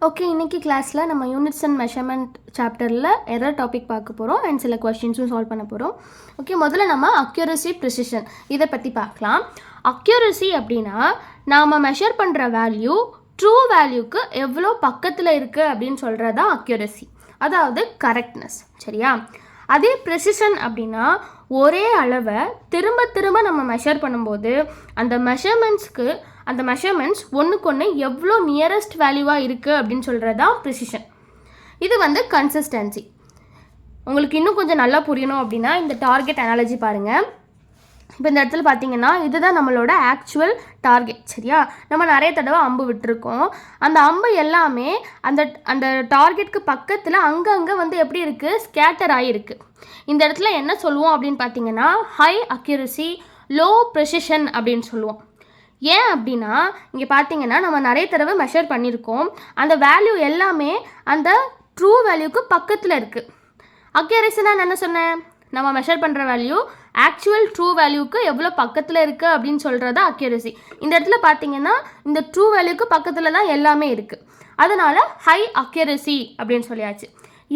Okay, இன்றைக்கி கிளாஸில் நம்ம யூனிட்ஸ் அண்ட் மெஷர்மெண்ட் சாப்டரில் எரர் டாபிக் பார்க்க போகிறோம் அண்ட் சில கொஸ்டின்ஸும் சால்வ் பண்ண போகிறோம். ஓகே, முதல்ல நம்ம அக்யூரசி ப்ரிசிஷன் இதை பற்றி பார்க்கலாம். அக்யூரசி அப்படின்னா நாம் மெஷர் பண்ணுற வேல்யூ ட்ரூ வேல்யூக்கு எவ்வளோ பக்கத்தில் இருக்குது அப்படின்னு சொல்கிறது தான் அக்யூரசி, அதாவது கரெக்ட்னஸ். சரியா? அதே ப்ரெசிஷன் அப்படின்னா ஒரே அளவை திரும்ப திரும்ப நம்ம மெஷர் பண்ணும்போது அந்த மெஷர்மெண்ட்ஸ் ஒன்றுக்கு ஒன்று எவ்வளோ நியரஸ்ட் வேல்யூவாக இருக்குது அப்படின்னு சொல்கிறது தான் ப்ரிசிஷன். இது வந்து கன்சிஸ்டன்சி. உங்களுக்கு இன்னும் கொஞ்சம் நல்லா புரியணும் அப்படின்னா இந்த டார்கெட் அனாலஜி பாருங்கள். இப்போ இந்த இடத்துல பார்த்தீங்கன்னா இதுதான் நம்மளோட ஆக்சுவல் டார்கெட். சரியா? நம்ம நிறைய தடவை அம்பு விட்டுருக்கோம். அந்த அம்பு எல்லாமே அந்த டார்கெட்டுக்கு பக்கத்தில் அங்கங்கே வந்து எப்படி இருக்குது, ஸ்கேட்டர் ஆகிருக்கு. இந்த இடத்துல என்ன சொல்லுவோம் அப்படின்னு பார்த்தீங்கன்னா ஹை அக்யூரசி, லோ ப்ரெசிஷன் அப்படின்னு சொல்லுவோம். ஏன் அப்படின்னா இங்கே பார்த்தீங்கன்னா நம்ம நிறைய தடவை மெஷர் பண்ணியிருக்கோம். அந்த வேல்யூ எல்லாமே அந்த ட்ரூ வேல்யூக்கு பக்கத்தில் இருக்குது. அக்யூரசினா நான் என்ன சொன்னேன், நம்ம மெஷர் பண்ணுற வேல்யூ ஆக்சுவல் ட்ரூ வேல்யூக்கு எவ்வளோ பக்கத்தில் இருக்குது அப்படின்னு சொல்கிறது அக்யூரசி. இந்த இடத்துல பார்த்தீங்கன்னா இந்த ட்ரூ வேல்யூக்கு பக்கத்தில் தான் எல்லாமே இருக்குது. அதனால் ஹை அக்யூரசி அப்படின்னு சொல்லியாச்சு.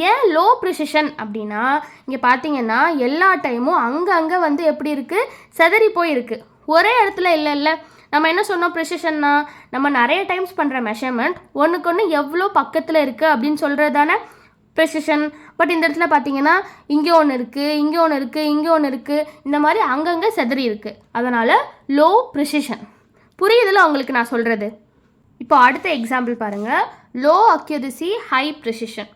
ஏன் லோ ப்ரிசிஷன் அப்படின்னா இங்கே பார்த்தீங்கன்னா எல்லா டைமும் அங்கங்கே வந்து எப்படி இருக்குது, செதறி போயிருக்கு, ஒரே இடத்துல இல்லை. நம்ம என்ன சொன்னோம், ப்ரிசிஷன்னா நம்ம நிறைய டைம்ஸ் பண்ணுற மெஷர்மெண்ட் ஒன்றுக்கு ஒன்று எவ்வளோ பக்கத்தில் இருக்குது அப்படின்னு சொல்கிறது தானே ப்ரெசிஷன். பட் இந்த இடத்துல பார்த்தீங்கன்னா இங்கே ஒன்று இருக்குது, இங்கே ஒன்று இருக்குது, இங்கே ஒன்று இருக்குது, இந்த மாதிரி அங்கங்கே செதறி இருக்குது. அதனால் லோ ப்ரிசிஷன். புரியுதில்ல உங்களுக்கு நான் சொல்கிறது? இப்போ அடுத்த எக்ஸாம்பிள் பாருங்கள். Low accuracy, high precision.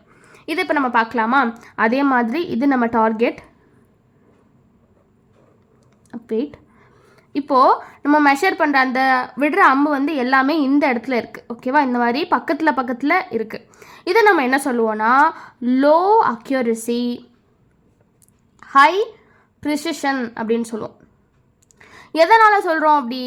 இது இப்போ நம்ம பார்க்கலாமா? அதே மாதிரி இது நம்ம டார்கெட். வெயிட். இப்போது நம்ம மெஷர் பண்ணுற அந்த விடுற அம்பு வந்து எல்லாமே இந்த இடத்துல இருக்குது. ஓகேவா? இந்த மாதிரி பக்கத்தில் இருக்குது. இதை நம்ம என்ன சொல்லுவோன்னா லோ அக்யூரசி, ஹை ப்ரிசிஷன் அப்படின்னு சொல்லுவோம். எதனால் சொல்கிறோம் அப்படி?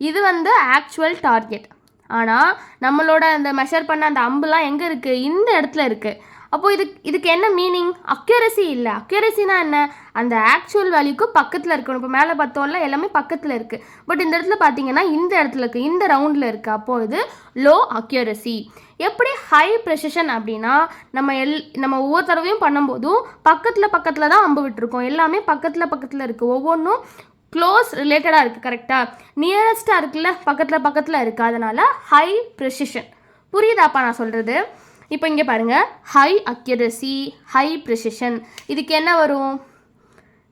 இது வந்து ஆக்சுவல் டார்கெட். ஆனால் நம்மளோட அந்த மெஷர் பண்ண அந்த அம்புலாம் எங்கே இருக்குது, இந்த இடத்துல இருக்குது. அப்போது இதுக்கு என்ன மீனிங்? அக்யூரசி இல்லை. அக்யூரசினா என்ன, அந்த ஆக்சுவல் வேல்யூக்கு பக்கத்தில் இருக்கணும். இப்போ மேலே பார்த்தோம்ல எல்லாமே பக்கத்தில் இருக்குது. பட் இந்த இடத்துல பார்த்தீங்கன்னா இந்த இடத்துல இருக்குது, இந்த ரவுண்டில் இருக்குது. அப்போது இது லோ அக்யூரசி. எப்படி ஹை ப்ரெசிஷன் அப்படின்னா நம்ம ஒவ்வொரு தடவையும் பண்ணும்போதும் பக்கத்தில் தான் அம்பு விட்டுருக்கோம். எல்லாமே பக்கத்தில் இருக்குது. ஒவ்வொன்றும் க்ளோஸ் ரிலேட்டடாக இருக்குது. கரெக்டாக? நியரஸ்ட்டாக இருக்குல்ல, பக்கத்தில் இருக்குது. அதனால் ஹை ப்ரெசிஷன். புரியுதாப்பா நான் சொல்கிறது? இப்போ இங்கே பாருங்கள், ஹை அக்யூரசி, ஹை ப்ரிசிஷன். இதுக்கு என்ன வரும்,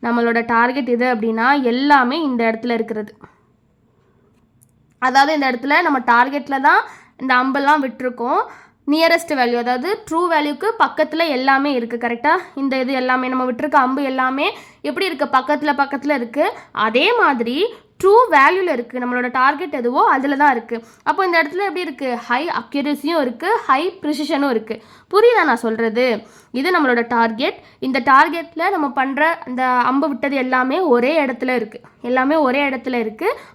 நம்மளோட டார்கெட் இது அப்படின்னா எல்லாமே இந்த இடத்துல இருக்கிறது. அதாவது இந்த இடத்துல நம்ம டார்கெட்டில் தான் இந்த அம்பெல்லாம் விட்டுருக்கோம். நியரஸ்ட் வேல்யூ, அதாவது ட்ரூ வேல்யூக்கு பக்கத்தில் எல்லாமே இருக்குது. கரெக்டாக? இந்த இது எல்லாமே நம்ம விட்டுருக்க அம்பு எல்லாமே எப்படி இருக்குது, பக்கத்தில் இருக்குது. அதே மாதிரி ட்ரூ வேல்யூவில் இருக்குது. நம்மளோட டார்கெட் எதுவோ அதில் தான் இருக்குது. அப்போ இந்த இடத்துல எப்படி இருக்குது, ஹை அக்யூரசியும் இருக்குது, ஹை ப்ரிசிஷனும் இருக்குது. புரியுதா நான் சொல்கிறது? இது நம்மளோட டார்கெட். இந்த டார்கெட்டில் நம்ம பண்ணுற அந்த அம்பு விட்டது எல்லாமே ஒரே இடத்துல இருக்குது.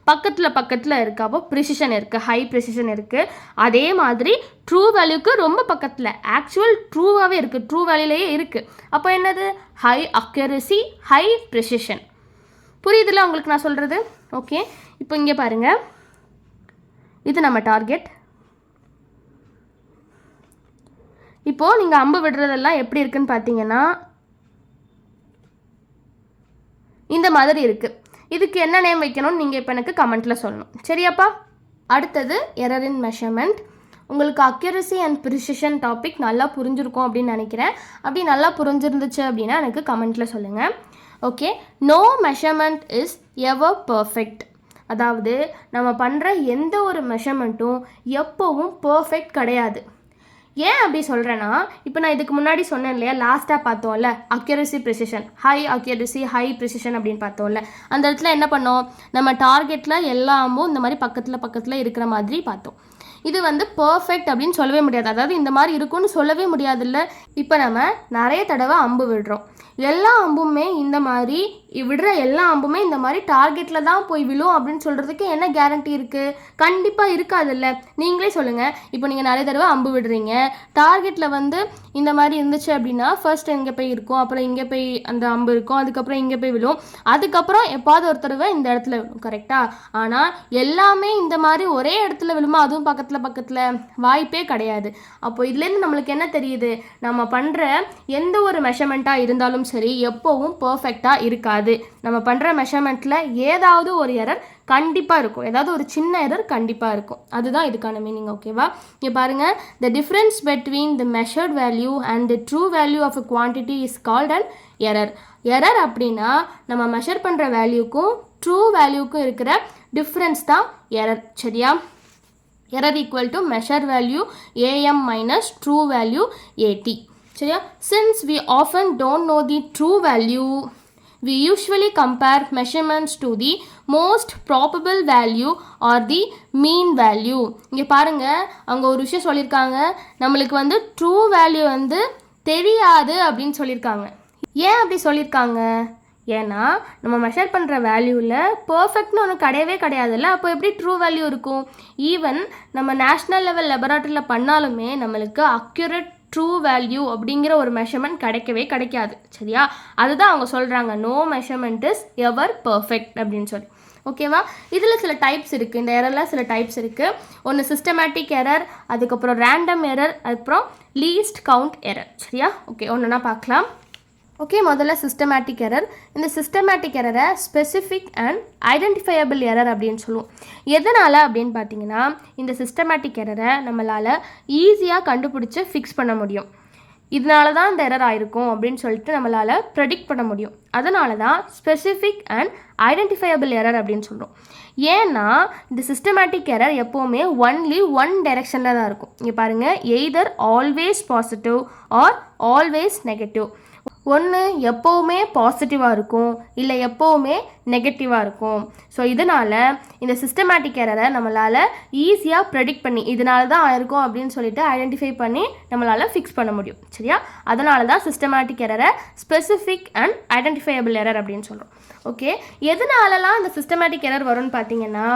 பக்கத்தில் இருக்குது. அப்போ ப்ரிசிஷன் இருக்குது, ஹை ப்ரிசிஷன் இருக்குது. அதே மாதிரி ட்ரூ வேல்யூக்கு ரொம்ப பக்கத்தில், ஆக்சுவல் ட்ரூவாகவே இருக்குது, ட்ரூ வேல்யூலேயே இருக்குது. அப்போ என்னது, ஹை அக்யூரசி, ஹை ப்ரிசிஷன். புரியுதுல்ல உங்களுக்கு நான் சொல்கிறது? ஓகே, இப்போ இங்கே பாருங்கள், இது நம்ம டார்கெட். இப்போது நீங்கள் அம்பு விடுறதெல்லாம் எப்படி இருக்குன்னு பார்த்தீங்கன்னா இந்த மாதிரி இருக்குது. இதுக்கு என்ன நேம் வைக்கணும்னு நீங்கள் இப்போ எனக்கு கமெண்ட்டில் சொல்லணும். சரியாப்பா? அடுத்தது எரர் இன் மெஷர்மெண்ட். உங்களுக்கு அக்யூரசி அண்ட் ப்ரிசிஷன் டாபிக் நல்லா புரிஞ்சிருக்கும் அப்படின்னு நினைக்கிறேன். அப்படி நல்லா புரிஞ்சிருந்துச்சு அப்படின்னா எனக்கு கமெண்ட்டில் சொல்லுங்கள். Okay, no measurement is ever perfect. அதாவது நம்ம பண்ணுற எந்த ஒரு மெஷர்மெண்ட்டும் எப்போவும் பர்ஃபெக்ட் கிடையாது. ஏன் அப்படி சொல்கிறேன்னா, இப்போ நான் இதுக்கு முன்னாடி சொன்னேன் இல்லையா, லாஸ்ட்டாக பார்த்தோம்ல accuracy precision, high accuracy, high precision அப்படின்னு பார்த்தோம்ல. அந்த இடத்துல என்ன பண்ணோம், நம்ம டார்கெட்டில் எல்லாமும் இந்த மாதிரி பக்கத்தில் இருக்கிற மாதிரி பார்த்தோம். இது வந்து பர்ஃபெக்ட் அப்படின்னு சொல்லவே முடியாது. அதாவது இந்த மாதிரி இருக்குன்னு சொல்லவே முடியாதுல்ல. இப்போ நம்ம நிறைய தடவை அம்பு விடுறோம். எல்லா அம்புமே இந்த மாதிரி விடுற எல்லா அம்புமே இந்த மாதிரி டார்கெட்டில் தான் போய் விழும் அப்படின்னு சொல்கிறதுக்கு என்ன கேரண்டி இருக்குது? கண்டிப்பாக இருக்காதுல்ல. நீங்களே சொல்லுங்கள். இப்போ நீங்கள் நிறைய தடவை அம்பு விடுறீங்க, டார்கெட்டில் வந்து இந்த மாதிரி இருந்துச்சு அப்படின்னா ஃபர்ஸ்ட் எங்கே போய் இருக்கும், அப்புறம் இங்கே போய் அந்த அம்பு இருக்கும், அதுக்கப்புறம் இங்கே போய் விழும், அதுக்கப்புறம் எப்பாவது ஒரு தடவை இந்த இடத்துல விழும். கரெக்டாக? ஆனால் எல்லாமே இந்த மாதிரி ஒரே இடத்துல விழுமா, அதுவும் பக்கத்தில் வாய்ப்பே கிடையாது. அப்போ இதுலேருந்து நம்மளுக்கு என்ன தெரியுது, நம்ம பண்ணுற எந்த ஒரு மெஷர்மெண்ட்டாக இருந்தாலும் சரி எப்போவும் பர்ஃபெக்டாக இருக்காது. நம்ம பண்ணுற மெஷர்மெண்ட்டில் ஏதாவது ஒரு எரர் கண்டிப்பாக இருக்கும், ஏதாவது ஒரு சின்ன எரர் கண்டிப்பாக இருக்கும். அதுதான் இதுக்கான மீனிங். ஓகேவா? இங்கே பாருங்கள், the difference between the measured value and the true value of a quantity is called an error. Error அப்படின்னா நம்ம மெஷர் பண்ணுற வேல்யூக்கும் ட்ரூ வேல்யூக்கும் இருக்கிற டிஃப்ரென்ஸ் தான் எரர். சரியா? Error equal to measure value AM minus true value AT. சரியா? Since we often don't know the true value, we usually compare measurements to the most probable value or the mean value. இங்கே பாருங்கள், அவங்க ஒரு விஷயம் சொல்லியிருக்காங்க, நம்மளுக்கு வந்து true value வந்து தெரியாது அப்படின்னு சொல்லியிருக்காங்க. ஏன் அப்படி சொல்லியிருக்காங்க? ஏன்னா நம்ம மெஷர் பண்ணுற வேல்யூவில் பர்ஃபெக்ட்னு ஒன்று கிடையவே கிடையாதுல்ல. அப்போ எப்படி ட்ரூ வேல்யூ இருக்கும்? ஈவன் நம்ம நேஷ்னல் லெவல் லெபராட்டரியில் பண்ணாலுமே நம்மளுக்கு அக்யூரேட் ட்ரூ வேல்யூ அப்படிங்கிற ஒரு மெஷர்மெண்ட் கிடைக்கவே கிடைக்காது. சரியா? அதுதான் அவங்க சொல்கிறாங்க, no measurement is ever perfect அப்படின்னு சொல்லி. ஓகேவா? இதில் சில டைப்ஸ் இருக்குது, இந்த எரரில் சில டைப்ஸ் இருக்குது. ஒன்று சிஸ்டமேட்டிக் எரர், அதுக்கப்புறம் ரேண்டம் எரர், அதுக்கப்புறம் லீஸ்ட் கவுண்ட் எரர். சரியா? ஓகே, ஒன்றுனா பார்க்கலாம். ஓகே, முதல்ல சிஸ்டமேட்டிக் எரர். இந்த சிஸ்டமேட்டிக் எரரை ஸ்பெசிஃபிக் அண்ட் ஐடென்டிஃபையபிள் எரர் அப்படின்னு சொல்லுவோம். எதனால் அப்படின்னு பார்த்தீங்கன்னா, இந்த சிஸ்டமேட்டிக் எரரை நம்மளால் ஈஸியாக கண்டுபிடிச்சி ஃபிக்ஸ் பண்ண முடியும். இதனால தான் இந்த எரர் ஆயிருக்கும் அப்படின்னு சொல்லிட்டு நம்மளால் ப்ரெடிக்ட் பண்ண முடியும். அதனால தான் ஸ்பெசிஃபிக் அண்ட் ஐடென்டிஃபையபிள் எரர் அப்படின்னு சொல்கிறோம். ஏன்னா இந்த சிஸ்டமேட்டிக் எரர் எப்போவுமே ஒன்லி ஒன் டைரெக்ஷனில் தான் இருக்கும். இங்கே பாருங்கள், either always positive are always negative. ஒன்று எப்போவுமே பாசிட்டிவாக இருக்கும், இல்லை எப்போவுமே நெகட்டிவாக இருக்கும். ஸோ இதனால் இந்த சிஸ்டமேட்டிக் எரரை நம்மளால் ஈஸியாக ப்ரெடிக்ட் பண்ணி இதனால தான் ஆயிருக்கும் அப்படின்னு சொல்லிட்டு ஐடென்டிஃபை பண்ணி நம்மளால் ஃபிக்ஸ் பண்ண முடியும். சரியா? அதனால தான் சிஸ்டமேட்டிக் எரரை ஸ்பெசிஃபிக் அண்ட் ஐடென்டிஃபையபிள் எரர் அப்படின்னு சொல்கிறோம். ஓகே, எதனாலலாம் இந்த சிஸ்டமேட்டிக் எரர் வரும்னு பார்த்தீங்கன்னா,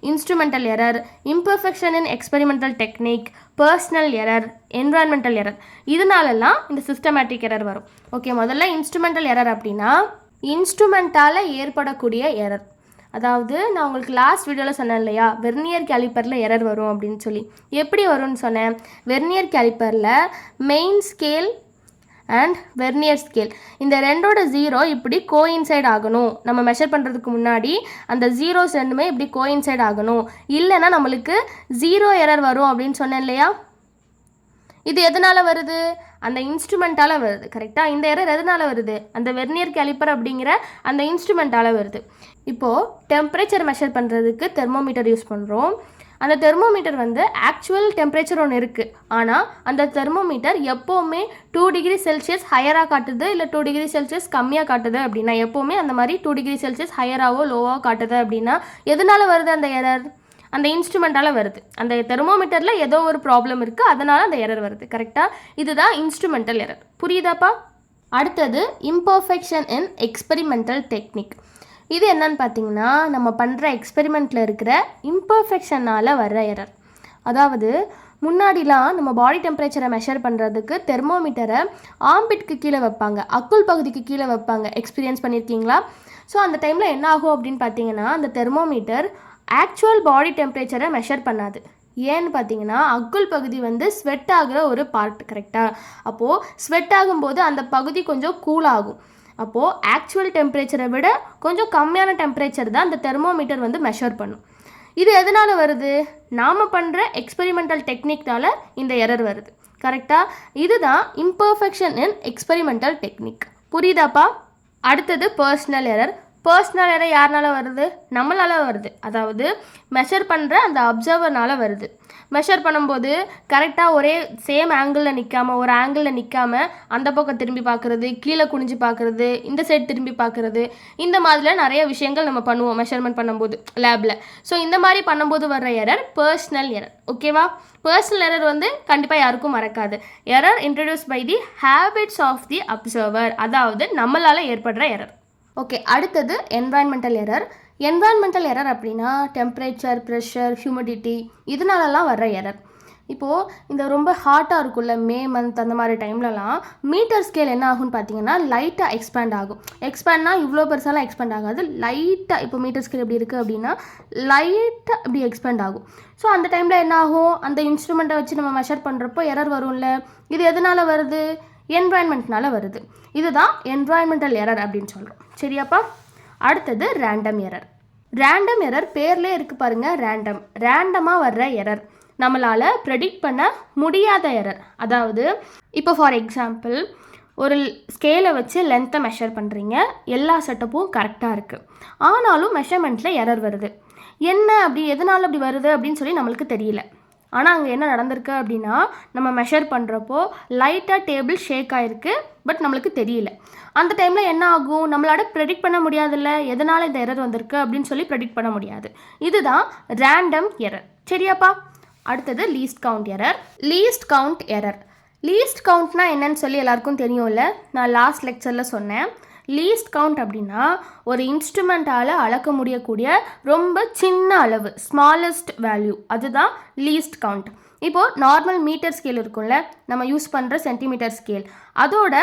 instrumental error, imperfection in experimental technique, personal error, environmental error, இதனாலலாம் இந்த சிஸ்டமேட்டிக் எரர் வரும். ஓகே, முதல்ல இன்ஸ்ட்ருமெண்டல் எரர் அப்படின்னா இன்ஸ்ட்ருமெண்ட்டால் ஏற்படக்கூடிய எரர். அதாவது நான் உங்களுக்கு லாஸ்ட் வீடியோவில் சொன்னேன் இல்லையா, வெர்னியர் கேலிப்பரில் எரர் வரும் அப்படின்னு சொல்லி. எப்படி வரும்னு சொன்னேன்? வெர்னியர் கேலிப்பரில் main scale and vernier scale இந்த ரெண்டோட ஜீரோ இப்படி கோயின்சைட் ஆகணும். நம்ம மெஷர் பண்ணுறதுக்கு முன்னாடி அந்த ஜீரோஸ் ரெண்டுமே இப்படி கோயின்சைட் ஆகணும், இல்லைன்னா நம்மளுக்கு ஜீரோ எரர் வரும் அப்படின்னு சொன்னேன் இல்லையா. இது எதனால் வருது? அந்த இன்ஸ்ட்ருமெண்ட்டால் வருது. கரெக்டாக? இந்த எரர் எதனால் வருது? அந்த வெர்னியர் கேலிப்பர் அப்படிங்கிற அந்த இன்ஸ்ட்ருமெண்ட்டால் வருது. இப்போது டெம்பரேச்சர் மெஷர் பண்ணுறதுக்கு தெர்மோமீட்டர் யூஸ் பண்ணுறோம். அந்த தெர்மோமீட்டர் வந்து ஆக்சுவல் டெம்பரேச்சர் ஒன்று இருக்குது, ஆனால் அந்த தெர்மோமீட்டர் எப்போவுமே 2 டிகிரி செல்சியஸ் ஹையராக காட்டுது, இல்லை 2 டிகிரி செல்சியஸ் கம்மியாக காட்டுது அப்படின்னா, எப்போவுமே அந்த மாதிரி 2 டிகிரி செல்சியஸ் ஹையராகவோ லோவாக காட்டுது அப்படின்னா எதனால் வருது அந்த எரர்? அந்த இன்ஸ்ட்ருமெண்ட்டால் வருது. அந்த தெர்மோமீட்டரில் ஏதோ ஒரு ப்ராப்ளம் இருக்குது, அதனால் அந்த எரர் வருது. கரெக்டாக? இதுதான் இன்ஸ்ட்ருமெண்டல் எரர். புரியுதாப்பா? அடுத்தது இம்பர்ஃபெக்ஷன் இன் எக்ஸ்பெரிமெண்டல் டெக்னிக். இது என்னன்னு பார்த்தீங்கன்னா, நம்ம பண்ணுற எக்ஸ்பெரிமெண்ட்டில் இருக்கிற இம்பர்ஃபெக்ஷனால் வர்ற எரர். அதாவது முன்னாடிலாம் நம்ம பாடி டெம்பரேச்சரை மெஷர் பண்ணுறதுக்கு தெர்மோமீட்டரை ஆம்பிட்க்கு கீழே வைப்பாங்க, அக்குள் பகுதிக்கு கீழே வைப்பாங்க. எக்ஸ்பீரியன்ஸ் பண்ணியிருக்கீங்களா? ஸோ அந்த டைமில் என்ன ஆகும் அப்படின்னு பார்த்தீங்கன்னா, அந்த தெர்மோமீட்டர் ஆக்சுவல் பாடி டெம்பரேச்சரை மெஷர் பண்ணாது. ஏன்னு பார்த்தீங்கன்னா, அக்குள் பகுதி வந்து ஸ்வெட் ஆகிற ஒரு பார்ட். கரெக்டாக? அப்போது ஸ்வெட் ஆகும்போது அந்த பகுதி கொஞ்சம் கூல் ஆகும். அப்போது ஆக்சுவல் டெம்பரேச்சரை விட கொஞ்சம் கம்மியான டெம்பரேச்சர் தான் அந்த தெர்மோமீட்டர் வந்து மெஷர் பண்ணும். இது எதனால் வருது? நாம் பண்ணுற எக்ஸ்பெரிமெண்டல் டெக்னிக்னால இந்த எரர் வருது. கரெக்டாக? இதுதான் இம்பர்ஃபெக்ஷன் இன் எக்ஸ்பெரிமெண்டல் டெக்னிக். புரியுதாப்பா? அடுத்தது பர்சனல் எரர். பர்சனல் எரர் யாருனால வருது? நம்மளால வருது. அதாவது மெஷர் பண்ணுற அந்த அப்சர்வர்னால் வருது. மெஷர் பண்ணும்போது கரெக்டாக ஒரே சேம் ஆங்கிளில் நிற்காமல், ஒரு ஆங்கிளில் நிற்காமல் அந்த பக்கம் திரும்பி பார்க்குறது, கீழே குனிஞ்சு பார்க்குறது, இந்த சைடு திரும்பி பார்க்குறது, இந்த மாதிரிலாம் நிறைய விஷயங்கள் நம்ம பண்ணுவோம் மெஷர்மெண்ட் பண்ணும்போது லேபில். ஸோ இந்த மாதிரி பண்ணும்போது வர்ற எரர் பர்சனல் எரர். ஓகேவா? பர்சனல் எரர் வந்து கண்டிப்பாக யாருக்கும் மறக்காது. Error introduce by the habits of the observer, அதாவது நம்மளால் ஏற்படுற எரர். ஓகே, அடுத்தது என்வாயன்மெண்டல் எரர். என்வாயன்மெண்டல் எரர் அப்படின்னா டெம்பரேச்சர், ப்ரெஷர், ஹியூமிடிட்டி இதனாலலாம் வர்ற எரர். இப்போது இந்த ரொம்ப ஹாட்டாக இருக்கும்ல மே மந்த் அந்த மாதிரி டைம்லலாம் மீட்டர் ஸ்கேல் என்ன ஆகும்னு பார்த்தீங்கன்னா லைட்டாக எக்ஸ்பேண்ட் ஆகும். எக்ஸ்பேண்ட்னா இவ்வளோ பெருசாலாம் எக்ஸ்பேண்ட் ஆகாது, லைட்டாக இப்போ மீட்டர் ஸ்கேல் எப்படி இருக்குது அப்படின்னா லைட்டாக இப்படி எக்ஸ்பேண்ட் ஆகும். ஸோ அந்த டைமில் என்ன ஆகும், அந்த இன்ஸ்ட்ருமெண்ட்டை வச்சு நம்ம மெஷர் பண்ணுறப்போ எரர் வரும்ல. இது எதனால் வருது, என்வாயன்மெண்ட்னால வருது. இதுதான் என்வாயன்மெண்டல் எரர் அப்படின்னு சொல்கிறோம். சரியாப்பா? அடுத்தது ரேண்டம் எரர். ரேண்டம் எரர் பேர்லேயே இருக்குது பாருங்கள், ரேண்டமாக வர்ற எரர், நம்மளால் ப்ரெடிக்ட் பண்ண முடியாத எரர். அதாவது இப்போ ஃபார் எக்ஸாம்பிள் ஒரு ஸ்கேலை வச்சு லென்த்தை மெஷர் பண்ணுறீங்க, எல்லா செட்டப்பும் கரெக்டாக இருக்குது, ஆனாலும் மெஷர்மெண்ட்டில் எரர் வருது. என்ன அப்படி, எதனால் அப்படி வருது அப்படின்னு சொல்லி நம்மளுக்கு தெரியல. ஆனால் அங்கே என்ன நடந்திருக்கு அப்படின்னா நம்ம மெஷர் பண்ணுறப்போ லைட்டாக டேபிள் ஷேக் ஆகிருக்கு, பட் நம்மளுக்கு தெரியல. அந்த டைமில் என்ன ஆகும், நம்மளால ப்ரெடிக்ட் பண்ண முடியாதுல்ல, எதனால் இந்த எரர் வந்திருக்கு அப்படின்னு சொல்லி ப்ரெடிக்ட் பண்ண முடியாது. இதுதான் ரேண்டம் எரர். சரியாப்பா? அடுத்தது லீஸ்ட் கவுண்ட் எரர். லீஸ்ட் கவுண்ட்னா என்னன்னு சொல்லி எல்லாருக்கும் தெரியும்ல, நான் லாஸ்ட் லெக்சரில் சொன்னேன். லீஸ்ட் கவுண்ட் அப்படின்னா ஒரு இன்ஸ்ட்ருமெண்ட்டால் அளக்க முடியக்கூடிய ரொம்ப சின்ன அளவு, ஸ்மாலஸ்ட் வேல்யூ, அதுதான் லீஸ்ட் கவுண்ட். இப்போது நார்மல் மீட்டர் ஸ்கேல் இருக்கும்ல, நம்ம யூஸ் பண்ணுற சென்டிமீட்டர் ஸ்கேல், அதோட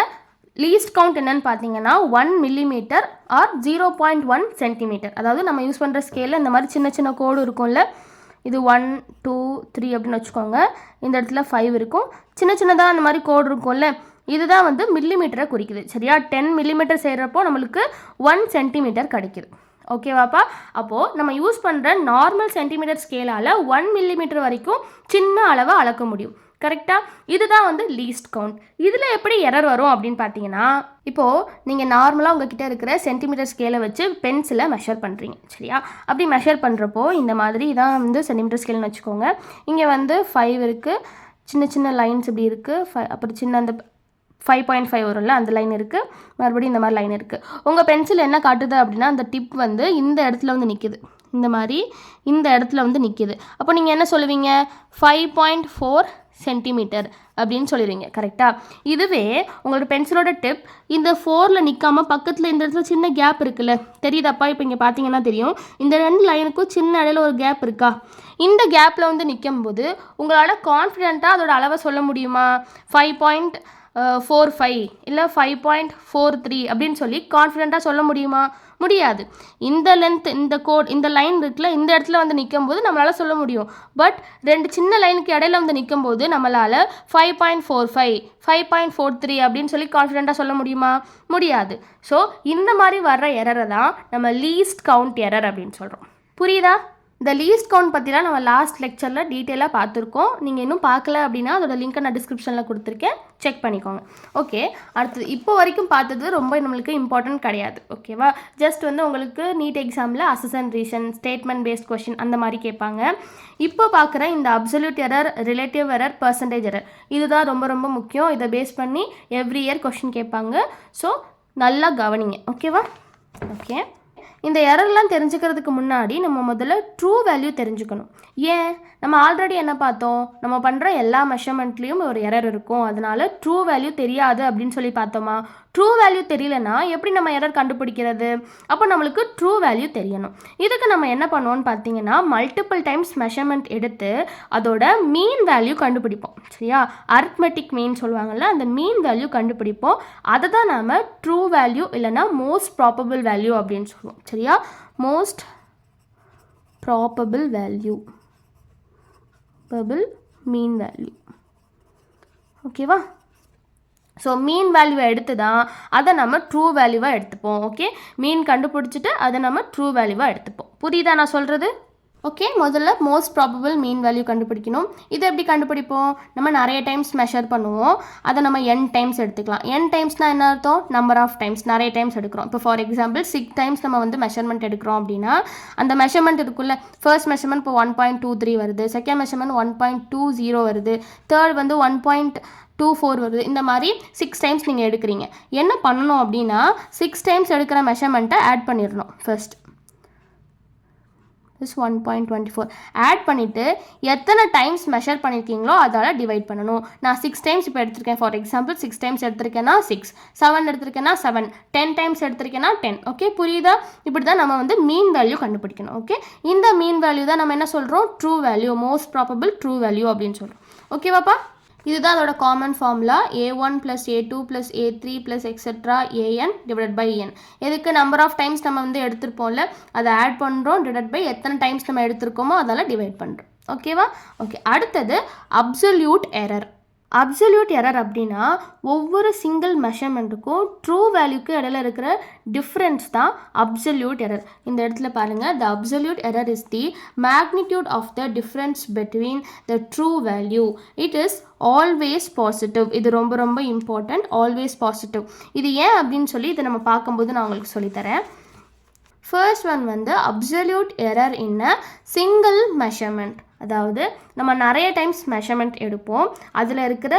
லீஸ்ட் கவுண்ட் என்னன்னு பார்த்தீங்கன்னா 1 மில்லிமீட்டர் ஆர் 0.1 சென்டிமீட்டர். அதாவது நம்ம யூஸ் பண்ணுற ஸ்கேலில் இந்த மாதிரி சின்ன சின்ன கோடு இருக்கும்ல, இது 1 2 3 அப்படின்னு வச்சுக்கோங்க, இந்த இடத்துல 5 இருக்கும், சின்ன சின்னதாக அந்த மாதிரி கோடு இருக்கும்ல, இதுதான் வந்து மில்லிமீட்டரை குறிக்குது. சரியா? 10 மில்லிமீட்டர் செய்கிறப்போ நம்மளுக்கு 1 சென்டிமீட்டர் கிடைக்குது. ஓகேவாப்பா? அப்போது நம்ம யூஸ் பண்ணுற நார்மல் சென்டிமீட்டர் ஸ்கேலால் 1 மில்லிமீட்டர் வரைக்கும் சின்ன அளவை அளக்க முடியும். கரெக்டாக? இதுதான் வந்து லீஸ்ட் கவுண்ட். இதில் எப்படி எரர் வரும் அப்படின்னு பார்த்தீங்கன்னா, இப்போது நீங்கள் நார்மலாக உங்ககிட்ட இருக்கிற சென்டிமீட்டர் ஸ்கேலை வச்சு பென்சிலை மெஷர் பண்ணுறீங்க. சரியா? அப்படி மெஷர் பண்ணுறப்போ இந்த மாதிரி இதான் வந்து சென்டிமீட்டர் ஸ்கேல்னு வச்சுக்கோங்க. இங்கே வந்து 5 இருக்குது, சின்ன சின்ன லைன்ஸ் இப்படி இருக்குது, அப்புறம் சின்ன அந்த 5.5 வரும்ல அந்த லைன் இருக்குது, மறுபடியும் இந்த மாதிரி லைன் இருக்குது. உங்கள் பென்சில் என்ன காட்டுது அப்படின்னா அந்த டிப் வந்து இந்த இடத்துல வந்து நிற்குது, இந்த மாதிரி இந்த இடத்துல வந்து நிற்கிது. அப்போ நீங்கள் என்ன சொல்லுவீங்க, 5.4 சென்டிமீட்டர் அப்படின்னு சொல்லிடுவீங்க. கரெக்டாக? இதுவே உங்களோட பென்சிலோட டிப் இந்த 4ல் நிற்காமல் பக்கத்தில் இந்த இடத்துல சின்ன கேப் இருக்குல்ல, தெரியுதாப்பா? இப்போ இங்கே பார்த்தீங்கன்னா தெரியும், இந்த 2 லைனுக்கும் சின்ன இடையில ஒரு கேப் இருக்கா, இந்த கேப்பில் வந்து நிற்கும்போது உங்களால் கான்ஃபிடென்ட்டாக அதோட அளவை சொல்ல முடியுமா? 5.45 இல்லை 5.43 அப்படின்னு சொல்லி கான்ஃபிடென்ட்டாக சொல்ல முடியுமா? முடியாது. இந்த லென்த், இந்த கோட், இந்த லைன் இருக்குல்ல, இந்த இடத்துல வந்து நிற்கும்போது நம்மளால் சொல்ல முடியும். பட் 2 சின்ன லைனுக்கு இடையில வந்து நிற்கும்போது நம்மளால் 5.45 5.43 அப்படின்னு சொல்லி கான்ஃபிடென்ட்டாக சொல்ல முடியுமா? முடியாது. ஸோ இந்த மாதிரி வர்ற எரரை தான் நம்ம லீஸ்ட் கவுண்ட் எரர் அப்படின்னு சொல்கிறோம். புரியுதா? இந்த லீஸ்ட் கவுண்ட் பற்றிலாம் நம்ம லாஸ்ட் லெக்சரில் டீட்டெயிலாக பார்த்துருக்கோம். நீங்கள் இன்னும் பார்க்கல அப்படின்னா அதோட லிங்க்கை நான் டிஸ்கிரிப்ஷனில் கொடுத்துருக்கேன், செக் பண்ணிக்கோங்க. ஓகே, அடுத்தது இப்போ வரைக்கும் பார்த்தது ரொம்ப நம்மளுக்கு இம்பார்ட்டன்ட் கிடையாது. ஓகேவா? ஜஸ்ட் வந்து உங்களுக்கு நீட் எக்ஸாமில் assertion reason, statement paste question அந்த மாதிரி கேட்பாங்க. இப்போ பார்க்குற இந்த absolute error, relative error, percentage error, இதுதான் ரொம்ப ரொம்ப முக்கியம். இதை பேஸ் பண்ணி எவ்ரி இயர் கொஷின் கேட்பாங்க. ஸோ நல்லா கவனிங்க. ஓகேவா? ஓகே, இந்த எரர்லாம் தெரிஞ்சுக்கிறதுக்கு முன்னாடி நம்ம முதல்ல ட்ரூ வேல்யூ தெரிஞ்சுக்கணும். ஏன்? நம்ம ஆல்ரெடி என்ன பார்த்தோம், நம்ம பண்ணுற எல்லா மெஷர்மெண்ட்லேயும் ஒரு எரர் இருக்கும், அதனால ட்ரூ வேல்யூ தெரியாது அப்படின்னு சொல்லி பார்த்தோமா? ட்ரூ வேல்யூ தெரியலனா எப்படி நம்ம எரர் கண்டுபிடிக்கிறது? அப்போ நம்மளுக்கு ட்ரூ வேல்யூ தெரியணும். இதுக்கு நம்ம என்ன பண்ணுவோம்னு பார்த்தீங்கன்னா, மல்டிபிள் டைம்ஸ் மெஷர்மெண்ட் எடுத்து அதோட மீன் வேல்யூ கண்டுபிடிப்போம். சரியா? அரித்மெட்டிக் மீன் சொல்லுவாங்கள்ல, அந்த மீன் வேல்யூ கண்டுபிடிப்போம். அதை தான் நாம் ட்ரூ வேல்யூ இல்லைனா மோஸ்ட் ப்ராபபிள் வேல்யூ அப்படின்னு சொல்லுவோம். சரியா? Most probable value, mean value. ஓகேவா? ஸோ மீன் வேல்யூவை எடுத்து தான் அதை நம்ம ட்ரூ வேல்யூவாக எடுத்துப்போம். ஓகே, மீன் கண்டுபிடிச்சிட்டு அதை நம்ம ட்ரூ வேல்யூவாக எடுத்துப்போம். புரியுதா நான் சொல்கிறது? ஓகே, முதல்ல மோஸ்ட் ப்ராபபிள் மீன் வேல்யூ கண்டுபிடிக்கணும். இதை எப்படி கண்டுபிடிப்போம்? நம்ம நிறைய டைம்ஸ் மெஷர் பண்ணுவோம், அதை நம்ம n டைம்ஸ் எடுத்துக்கலாம். n டைம்ஸ்னால் என்ன அர்த்தம்? நம்பர் ஆஃப் டைம்ஸ், நிறைய டைம்ஸ் எடுக்கிறோம். இப்போ ஃபார் எக்ஸாம்பிள் 6 டைம்ஸ் நம்ம வந்து மெஷர்மெண்ட் எடுக்கிறோம் அப்படின்னா அந்த மெஷர்மெண்ட் இருக்குல்ல, ஃபர்ஸ்ட் மெஷர்மெண்ட் இப்போ 1.23 வருது, செகண்ட் மெஷர்மெண்ட் 1.20 வருது, தேர்ட் வந்து 1.24 வருது. இந்த மாதிரி 6 டைம்ஸ் நீங்கள் எடுக்கிறீங்க. என்ன பண்ணணும் அப்படின்னா 6 டைம்ஸ் எடுக்கிற மெஷர்மெண்ட்டை ஆட் பண்ணிடணும். ஃபர்ஸ்ட் 1.24 ஆட் பண்ணிவிட்டு எத்தனை டைம்ஸ் மெஷர் பண்ணியிருக்கீங்களோ அதால் டிவைட் பண்ணணும். நான் 6 டைம்ஸ் இப்போ எடுத்திருக்கேன். ஃபார் எக்ஸாம்பிள் 6 டைம்ஸ் எடுத்திருக்கேன்னா 6, 7 எடுத்திருக்கேன்னா 7, 10 டைம்ஸ் எடுத்திருக்கேன்னா 10. ஓகே, புரியுதா? இப்படி தான் நம்ம வந்து மீன் வேல்யூ கண்டுபிடிக்கணும். ஓகே, இந்த மீன் வேல்யூ தான் நம்ம என்ன சொல்கிறோம்? True value, most probable true value அப்படின்னு சொல்கிறோம். ஓகேவாப்பா? இதுதான் அதோட common formula a1 + a2 + a3 + etcetera an divide by n. எதுக்கு நம்பர் ஆஃப் டைம்ஸ் நம்ம வந்து எடுத்திருப்போம்ல, அதை ஆட் பண்ணுறோம், டிவைட் பை எத்தனை டைம்ஸ் நம்ம எடுத்திருக்கோமோ அதெல்லாம் டிவைட் பண்ணுறோம். ஓகேவா? ஓகே, அடுத்தது அப்சல்யூட் எரர். அப்சல்யூட் எரர் அப்படின்னா ஒவ்வொரு சிங்கிள் மெஷர்மெண்ட்டுக்கும் ட்ரூ வேல்யூக்கு இடையில இருக்கிற டிஃப்ரென்ஸ் தான் அப்சல்யூட் எரர். இந்த இடத்துல பாருங்கள், the absolute error is the magnitude of the difference between the true value. It is always positive. இது ரொம்ப ரொம்ப இம்பார்ட்டண்ட், ஆல்வேஸ் பாசிட்டிவ். இது ஏன் அப்படின்னு சொல்லி இதை நம்ம பார்க்கும்போது நான் உங்களுக்கு சொல்லித்தரேன். ஃபர்ஸ்ட் ஒன் வந்து absolute error in a single measurement. அதாவது நம்ம நிறைய டைம்ஸ் மெஷர்மெண்ட் எடுப்போம், அதில் இருக்கிற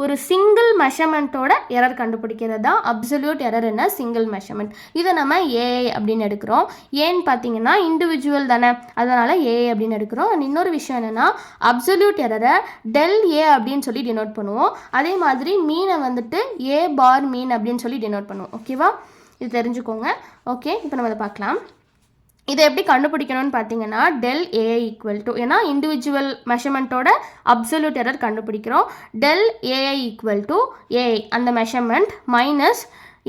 ஒரு சிங்கிள் மெஷர்மெண்ட்டோட எரர் கண்டுபிடிக்கிறது தான் absolute error in a single measurement. இதை நம்ம ஏஐ அப்படின்னு எடுக்கிறோம். ஏன்னு பார்த்தீங்கன்னா இண்டிவிஜுவல் தானே, அதனால் ஏஐ அப்படின்னு எடுக்கிறோம். அண்ட் இன்னொரு விஷயம் என்னென்னா, அப்சல்யூட் எரரை டெல் ஏ அப்படின்னு சொல்லி டினோட் பண்ணுவோம். அதே மாதிரி மீனை வந்துட்டு ஏ பார் மீன் அப்படின்னு சொல்லி டினோட் பண்ணுவோம். ஓகேவா? இது தெரிஞ்சுக்கோங்க. ஓகே, இப்போ நம்ம அதை பார்க்கலாம். இதை எப்படி கண்டுபிடிக்கணும்னு பார்த்தீங்கன்னா, டெல் ஏ ஈக்குவல் டு, ஏன்னா இண்டிவிஜுவல் மெஷர்மெண்ட்டோட அப்சல்யூட் எரர் கண்டுபிடிக்கிறோம். Del a i equal to a i அந்த measurement minus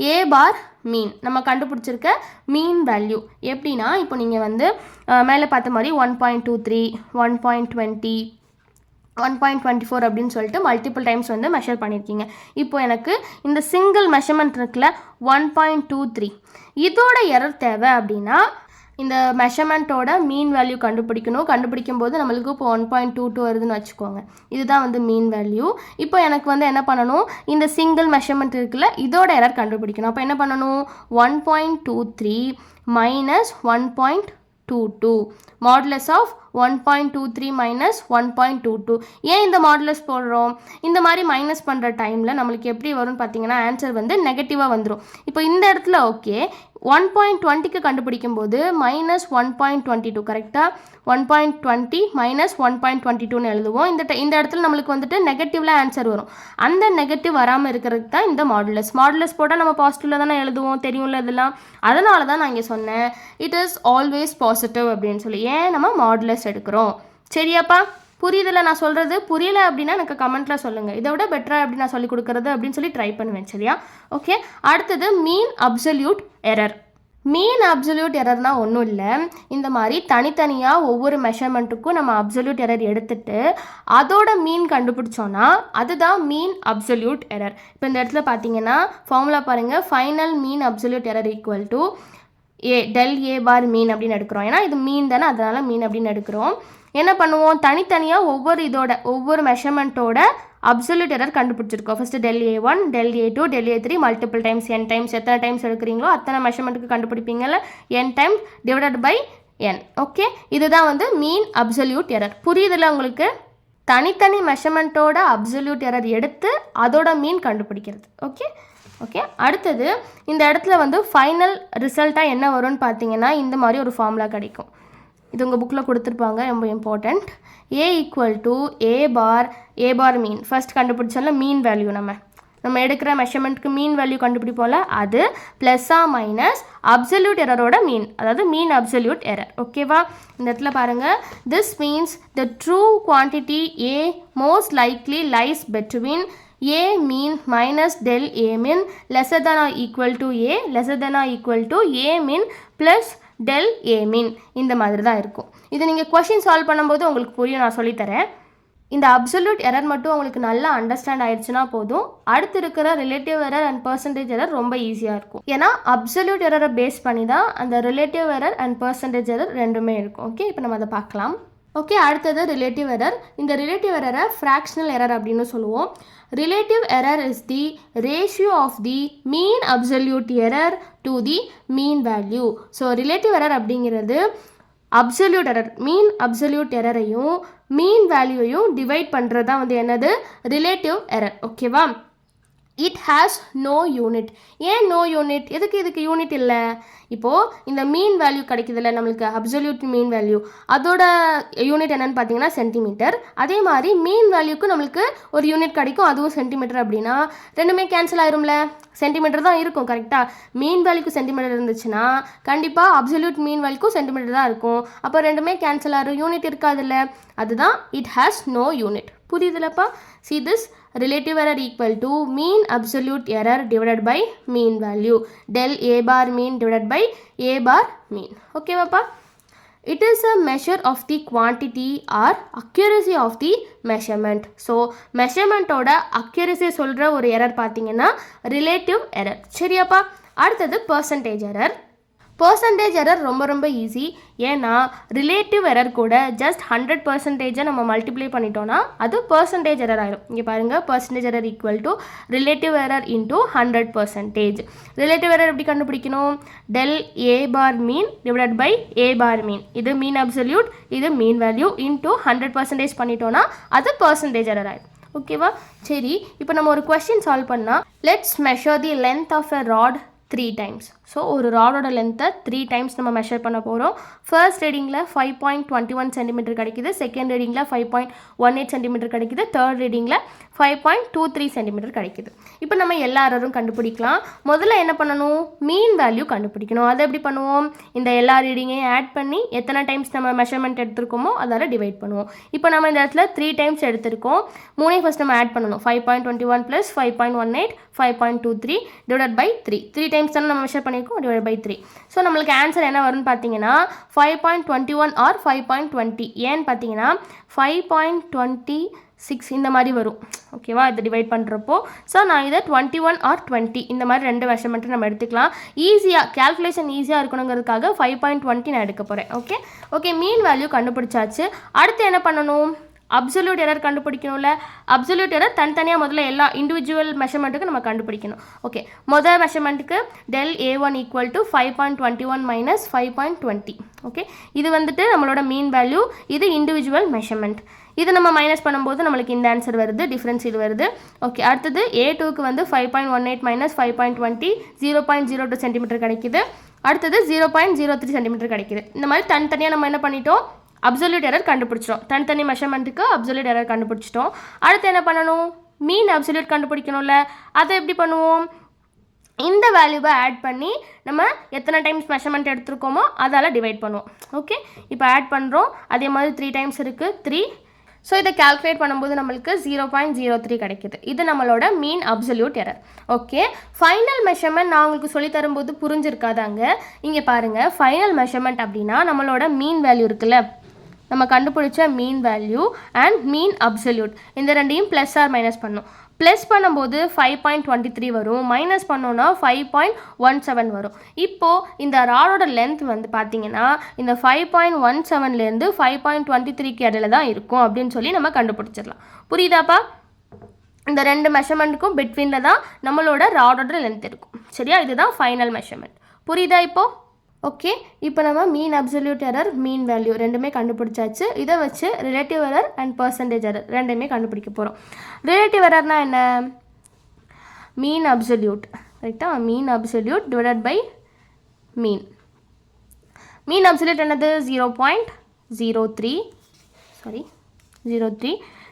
a bar mean, நம்ம கண்டுபிடிச்சிருக்க மீன் வேல்யூ. எப்படின்னா, இப்போ நீங்கள் வந்து மேலே பார்த்த மாதிரி 1.23 1.20 1.24 அப்படின்னு சொல்லிட்டு மல்டிபிள் டைம்ஸ் வந்து மெஷர் பண்ணியிருக்கீங்க. இப்போ எனக்கு இந்த சிங்கிள் மெஷர்மெண்ட் இருக்குல்ல 1.23, இதோட எரர் தேவை அப்படின்னா இந்த மெஷர்மெண்ட்டோட மீன் வேல்யூ கண்டுபிடிக்கும் போது நம்மளுக்கு இப்போ 1.22 வருதுன்னு வச்சுக்கோங்க. இதுதான் வந்து மீன் வேல்யூ. இப்போ எனக்கு வந்து என்ன பண்ணணும், இந்த சிங்கிள் மெஷர்மெண்ட் இருக்குல்ல இதோட எரர் கண்டுபிடிக்கணும். அப்போ என்ன பண்ணணும், 1.23 மைனஸ் 1.22 மாடுலஸ் ஆஃப் 1.23 மைனஸ் 1.22. ஏன் இந்த மாடுலஸ் போடுறோம், இந்த மாதிரி மைனஸ் பண்ணுற டைமில் நம்மளுக்கு எப்படி வரும்னு பார்த்தீங்கன்னா ஆன்சர் வந்து நெகட்டிவாக வந்துடும். இப்போ இந்த இடத்துல ஓகே 1.20க்கு கண்டுபிடிக்கும் போது மைனஸ் 1.22 கரெக்டாக 1.20 மைனஸ் 1.22ன்னு எழுதுவோம். இந்த இடத்துல நம்மளுக்கு வந்துட்டு நெகட்டிவ்ல ஆன்சர் வரும். அந்த நெகட்டிவ் வராமல் இருக்கிறதுக்கு தான் இந்த மாடுலஸ் போட்டால் நம்ம பாசிட்டிவ்ல தானே எழுதுவோம், தெரியும்ல இதெல்லாம். அதனால தான் நான் இங்கே சொன்னேன் இட் இஸ் ஆல்வேஸ் பாசிட்டிவ் அப்படின்னு சொல்லி. ஏன் நம்ம மாடுலஸ் எடுக்கிறோம். சரியாப்பா? புரியுதில்ல நான் சொல்கிறது? புரியலை அப்படின்னா எனக்கு கமெண்ட்டில் சொல்லுங்கள். இதை விட பெட்டராக எப்படி நான் சொல்லிக் கொடுக்குறது அப்படின்னு சொல்லி ட்ரை பண்ணுவேன். சரியா? ஓகே, அடுத்தது mean absolute error. Mean absolute எரர்னா ஒன்றும் இல்லை, இந்த மாதிரி தனித்தனியாக ஒவ்வொரு மெஷர்மெண்ட்டுக்கும் நம்ம அப்சல்யூட் எரர் எடுத்துட்டு அதோட மீன் கண்டுபிடிச்சோன்னா அதுதான் மீன் அப்சல்யூட் எரர். இப்போ இந்த இடத்துல பார்த்தீங்கன்னா ஃபார்முலா பாருங்கள், final mean absolute error equal to del A bar mean அப்படின்னு எடுக்கிறோம். ஏன்னா இது மீன் தானே, அதனால மீன் அப்படின்னு எடுக்கிறோம். என்ன பண்ணுவோம், தனித்தனியாக ஒவ்வொரு மெஷர்மெண்ட்டோட அப்சல்யூட் எரர் கண்டுபிடிச்சிருக்கோம். First del A1 del A2 del A3 multiple times n times, எத்தனை டைம்ஸ் எடுக்கிறீங்களோ அத்தனை மெஷர்மெண்ட்டுக்கு கண்டுபிடிப்பீங்கல்ல, n times divided by n. Okay, இதுதான் வந்து மீன் அப்சல்யூட் எரர். புரியுதில்ல உங்களுக்கு? தனித்தனி மெஷர்மெண்ட்டோட அப்சல்யூட் எரர் எடுத்து அதோட மீன் கண்டுபிடிக்கிறது. ஓகே, அடுத்தது இந்த இடத்துல வந்து ஃபைனல் ரிசல்ட்டாக என்ன வரும்னு பார்த்தீங்கன்னா இந்த மாதிரி ஒரு ஃபார்முலா கிடைக்கும். இது உங்கள் புக்கில் கொடுத்துருப்பாங்க, ரொம்ப important. A equal to a bar mean. First கண்டுபிடிச்சோம்ல மீன் வேல்யூ, நம்ம எடுக்கிற மெஷர்மெண்ட்டுக்கு மீன் வேல்யூ கண்டுபிடிப்போம்ல, அது ப்ளஸ்ஸா மைனஸ் அப்சல்யூட் எரரோட மீன், அதாவது மீன் அப்சல்யூட் எரர். ஓகேவா? இந்த இடத்துல பாருங்கள், this means the true quantity A most likely lies between a mean minus del a min lesser than or equal to a lesser than or equal to a min plus del a min. இந்த மாதிரி தான் இருக்கும். இது நீங்கள் question solve பண்ணும்போது உங்களுக்கு புரியும், நான் சொல்லித்தரேன். இந்த அப்சல்யூட் எரர் மட்டும் உங்களுக்கு நல்லா அண்டர்ஸ்டாண்ட் ஆயிடுச்சுன்னா போதும், அடுத்து இருக்கிற relative error and percentage error ரொம்ப ஈஸியாக இருக்கும். ஏன்னா அப்சல்யூட் எரரை பேஸ் பண்ணி தான் அந்த relative error and percentage error ரெண்டுமே இருக்கும். ஓகே, இப்போ நம்ம அதை பார்க்கலாம். ஓகே, அடுத்தது ரிலேட்டிவ் எரர். இந்த ரிலேட்டிவ் எரரை ஃப்ராக்ஷனல் எரர் அப்படின்னு சொல்லுவோம். Relative error is the ratio of the mean absolute error to the mean value. So relative error அப்படிங்கிறது அப்சல்யூட் எரர், மீன் அப்சல்யூட் எரரையும் மீன் வேல்யூவையும் டிவைட் பண்ணுறது தான் வந்து என்னது, ரிலேட்டிவ் எரர். ஓகேவா? It has no unit. ஏன் நோ யூனிட்? இதுக்கு யூனிட் இல்லை. இப்போது இந்த மீன் வேல்யூ கிடைக்குதுல்ல நம்மளுக்கு, அப்சல்யூட் மீன் வேல்யூ, அதோட யூனிட் என்னென்னு பார்த்தீங்கன்னா சென்டிமீட்டர். அதே மாதிரி மீன் வேல்யூக்கு நம்மளுக்கு ஒரு யூனிட் கிடைக்கும், அதுவும் சென்டிமீட்டர். அப்படின்னா ரெண்டுமே கேன்சல் ஆயிரும்ல, சென்டிமீட்டர் தான் இருக்கும். கரெக்டாக மீன் வேல்யூக்கு சென்டிமீட்டர் இருந்துச்சுன்னா கண்டிப்பாக அப்சல்யூட் மீன் வேல்யூக்கும் சென்டிமீட்டர் தான் இருக்கும். அப்போ ரெண்டுமே கேன்சல் ஆகிரும், யூனிட் இருக்காதுல்ல. அதுதான் இட் ஹேஸ் நோ யூனிட். புரியுதுலப்பா? see this relative error equal to mean absolute error divided by mean value, del a bar mean divided by a bar mean. Okay வாப்பா? It is a measure of the quantity or accuracy of the measurement. So measurement ஓட accuracy சொல்கிற ஒரு error பார்த்தீங்கன்னா relative error. சரியாப்பா? அடுத்தது percentage error. Percentage error ரொம்ப ரொம்ப easy. ஏன்னா relative error கூட ஜஸ்ட் 100% நம்ம மல்டிப்ளை பண்ணிட்டோன்னா அது பர்சன்டேஜ் எரர் ஆகிடும். இங்கே பாருங்கள், percentage error equal to relative error into 100%. Relative error எப்படி கண்டுபிடிக்கணும்? Del A bar mean divided by A bar mean. இது மீன் அப்சல்யூட், இது மீன் வேல்யூ இன்டூ 100% பண்ணிட்டோன்னா அது பர்சன்டேஜ் எரர் ஆகிடும். ஓகேவா? சரி, இப்போ நம்ம ஒரு கொஸ்டின் சால்வ் பண்ணால் let's measure the length of a rod 3 times. So ஒரு ராடோட லென்த்தை 3 times நம்ம மெஷர் பண்ண போகிறோம். ஃபர்ஸ்ட் ரீடிங்கில் 5.21 சென்டிமீட்டர் கிடைக்குது, செகண்ட் ரீடிங்கில் 5.18 சென்டிமீட்டர் கிடைக்குது, தேர்ட் ரீடிங்கில் 5.23 சென்டிமீட்டர் கிடைக்குது. இப்போ நம்ம எல்லா எரரும் கண்டுபிடிக்கலாம். முதல்ல என்ன பண்ணணும்? மீன் வேல்யூ கண்டுபிடிக்கணும். அதை எப்படி பண்ணுவோம்? இந்த எல்லா ரீடிங்கையும் ஆட் பண்ணி எத்தனை டைம்ஸ் நம்ம மெஷர்மெண்ட் எடுத்திருக்கோமோ அதால் டிவைட் பண்ணுவோம். இப்போ நம்ம இந்த இடத்துல 3 times எடுத்திருக்கோம். 3 ஃபஸ்ட் நம்ம ஆட் பண்ணணும். 5.21 + 5.18 5.23 டிவைட் பை 3. 3 times தானே நம்ம மெஷர் பண்ணியிருக்கோம், டிவைட் பை 3. ஸோ நம்மளுக்கு ஆன்சர் என்ன வரும்னு பார்த்தீங்கன்னா 5.21 ஆர் 5.20. ஏன்னு பார்த்தீங்கன்னா 5.26 இந்த மாதிரி வரும். ஓகேவா? இதை டிவைட் பண்ணுறப்போ ஸோ நான் இதை 21 ஆர் 20 இந்த மாதிரி 2 மெஷர்மெண்ட்டு நம்ம எடுத்துக்கலாம். ஈஸியாக கேல்குலேஷன் ஈஸியாக இருக்கணுங்கிறதுக்காக 5.20 நான் எடுக்க போகிறேன். ஓகே, மீன் வேல்யூ கண்டுபிடிச்சாச்சு. அடுத்து என்ன பண்ணணும்? அப்சல்யூட் எரர் கண்டுபிடிக்கணும்ல. அப்சல்யூட் எரர் தனித்தனியாக முதல்ல எல்லா இண்டிவிஜுவல் மெஷர்மெண்ட்டுக்கு நம்ம கண்டுபிடிக்கணும். ஓகே, முதல் மெஷர்மெண்ட்டுக்கு del A1 equal to 5.21 minus 5.20. Okay, இது வந்துட்டு நம்மளோட மீன் வேல்யூ, இது இண்டிவிஜுவல் மெஷர்மெண்ட். இது நம்ம மைனஸ் பண்ணும்போது நம்மளுக்கு இந்த ஆன்சர் வருது, டிஃப்ரென்ஸ் இது வருது. ஓகே, அடுத்தது A2க்கு வந்து 5.18 மைனஸ் 5.20 0.02 சென்டிமீட்டர் கிடைக்குது. அடுத்தது 0.03 சென்டிமீட்டர் கிடைக்குது. இந்த மாதிரி தனித்தனியாக நம்ம என்ன பண்ணிட்டோம்? அப்சல்யூட் எரர் கண்டுபிடிச்சிட்டோம். தனித்தனி மெஷர்மெண்ட்டுக்கு அப்சல்யூட் எரர் கண்டுபிடிச்சிட்டோம். அடுத்து என்ன பண்ணணும்? மீன் அப்சல்யூட் கண்டுபிடிக்கணும்ல. அதை எப்படி பண்ணுவோம்? இந்த வேல்யூவை ஆட் பண்ணி நம்ம எத்தனை டைம்ஸ் மெஷர்மெண்ட் எடுத்துருக்கோமோ அதால் டிவைட் பண்ணுவோம். ஓகே, இப்போ ஆட் பண்ணுறோம். அதே மாதிரி 3 times இருக்குது, 3. ஸோ இதை கால்குலேட் பண்ணும்போது நம்மளுக்கு 0.03 கிடைக்குது. இது நம்மளோட மீன் absolute error. Okay, final measurement நான் உங்களுக்கு சொல்லி தரும்போது புரிஞ்சிருக்காதாங்க. இங்கே பாருங்கள், ஃபைனல் மெஷர்மெண்ட் அப்படின்னா நம்மளோட மீன் வேல்யூ இருக்குல்ல, நம்ம கண்டுபிடிச்ச mean value and mean absolute இந்த ரெண்டையும் ப்ளஸ் ஆர் மைனஸ் பண்ணணும். ப்ளஸ் பண்ணும்போது 5.23 வரும், மைனஸ் பண்ணோன்னா 5.17 வரும். இப்போது இந்த ராடோட லென்த் வந்து பார்த்தீங்கன்னா இந்த 5.17லேருந்து 5.23க்கு இடையில தான் இருக்கும் அப்படின்னு சொல்லி நம்ம கண்டுபிடிச்சிடலாம். புரியுதாப்பா? இந்த 2 மெஷர்மெண்ட்டுக்கும் பிட்வீனில் தான் நம்மளோட ராடோட லென்த் இருக்கும். சரியா? இதுதான் ஃபைனல் மெஷர்மெண்ட். புரியுதா இப்போது? ஓகே, இப்போ நம்ம mean absolute error, mean value ரெண்டுமே கண்டுபிடிச்சாச்சு. இதை வச்சு relative error and percentage error ரெண்டுமே கண்டுபிடிக்க போகிறோம். ரிலேட்டிவ் எரர்னால் என்ன? மீன் அப்சல்யூட், ரைட்டா? Mean absolute divided by mean. Mean absolute என்னது? 0.03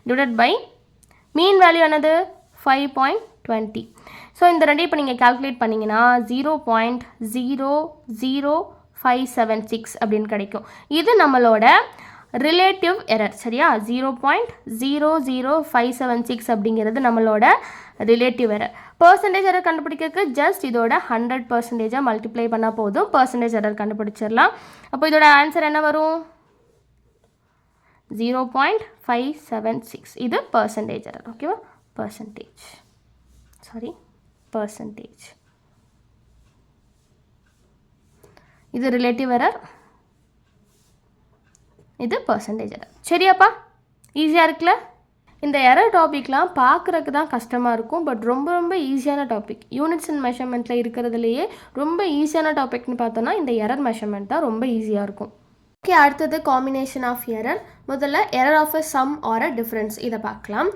டிவைடட் பை மீன் வேல்யூ என்னது? 5.20. ஸோ இந்த ரெண்டையும் இப்போ நீங்கள் கால்குலேட் பண்ணிங்கன்னா 0.00576 அப்படின்னு கிடைக்கும். இது நம்மளோட ரிலேட்டிவ் எரர். சரியா? 0.00576 அப்படிங்கிறது நம்மளோட ரிலேட்டிவ் எரர். பர்சன்டேஜ் எரர் கண்டுபிடிக்கிறதுக்கு ஜஸ்ட் இதோட 100% மல்டிப்ளை பண்ணால் போதும், பர்சன்டேஜ் எரர் கண்டுபிடிச்சிடலாம். அப்போ இதோட ஆன்சர் என்ன வரும்? 0.576. இது பர்சன்டேஜ் எரர். ஓகேவா? பர்சன்டேஜ் இது ரிலேட்டிவ் எரர், இது பர்சன்டேஜ் எரர். சரியாப்பா? ஈஸியாக இருக்குல்ல? இந்த எரர் டாபிக்லாம் பார்க்குறதுக்கு தான் கஷ்டமாக இருக்கும், பட் ரொம்ப ரொம்ப ஈஸியான டாபிக். யூனிட்ஸ் அண்ட் மெஷர்மெண்ட்டில் இருக்கிறதுலையே ரொம்ப ஈஸியான டாபிக்னு பார்த்தோன்னா இந்த எரர் மெஷர்மெண்ட் தான் ரொம்ப ஈஸியாக இருக்கும். ஓகே, அடுத்தது காம்பினேஷன் ஆஃப் எரர். முதல்ல error of a sum or a difference, இதை பார்க்கலாம்.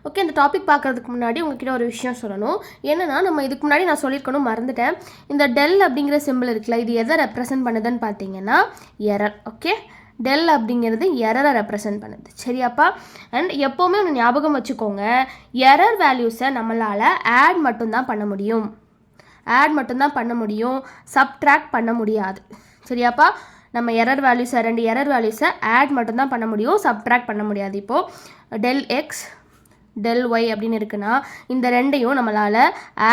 ஓகே, இந்த டாபிக் பார்க்குறதுக்கு முன்னாடி உங்ககிட்ட ஒரு விஷயம் சொல்லணும். என்னென்னா, நம்ம இதுக்கு முன்னாடி நான் சொல்லியிருக்கணும், மறந்துட்டேன். இந்த டெல் அப்படிங்கிற சிம்பிள் இருக்குல்ல, இது எதை ரெப்ரசன்ட் பண்ணுதுன்னு பார்த்தீங்கன்னா எரர். ஓகே, டெல் அப்படிங்கிறது எரரை ரெப்ரசன்ட் பண்ணுது. சரியாப்பா? அண்ட் எப்போவுமே ஒன்று ஞாபகம் வச்சுக்கோங்க, எரர் வேல்யூஸை நம்மளால் ஆட் மட்டும்தான் பண்ண முடியும், சப்ட்ராக்ட் பண்ண முடியாது. சரியாப்பா? நம்ம எரர் வேல்யூஸை ரெண்டு எரர் வேல்யூஸை ஆட் மட்டும்தான் பண்ண முடியும், சப்ட்ராக்ட் பண்ண முடியாது. இப்போது டெல் எக்ஸ் டெல் ஒய் அப்படின்னு இருக்குன்னா இந்த ரெண்டையும் நம்மளால்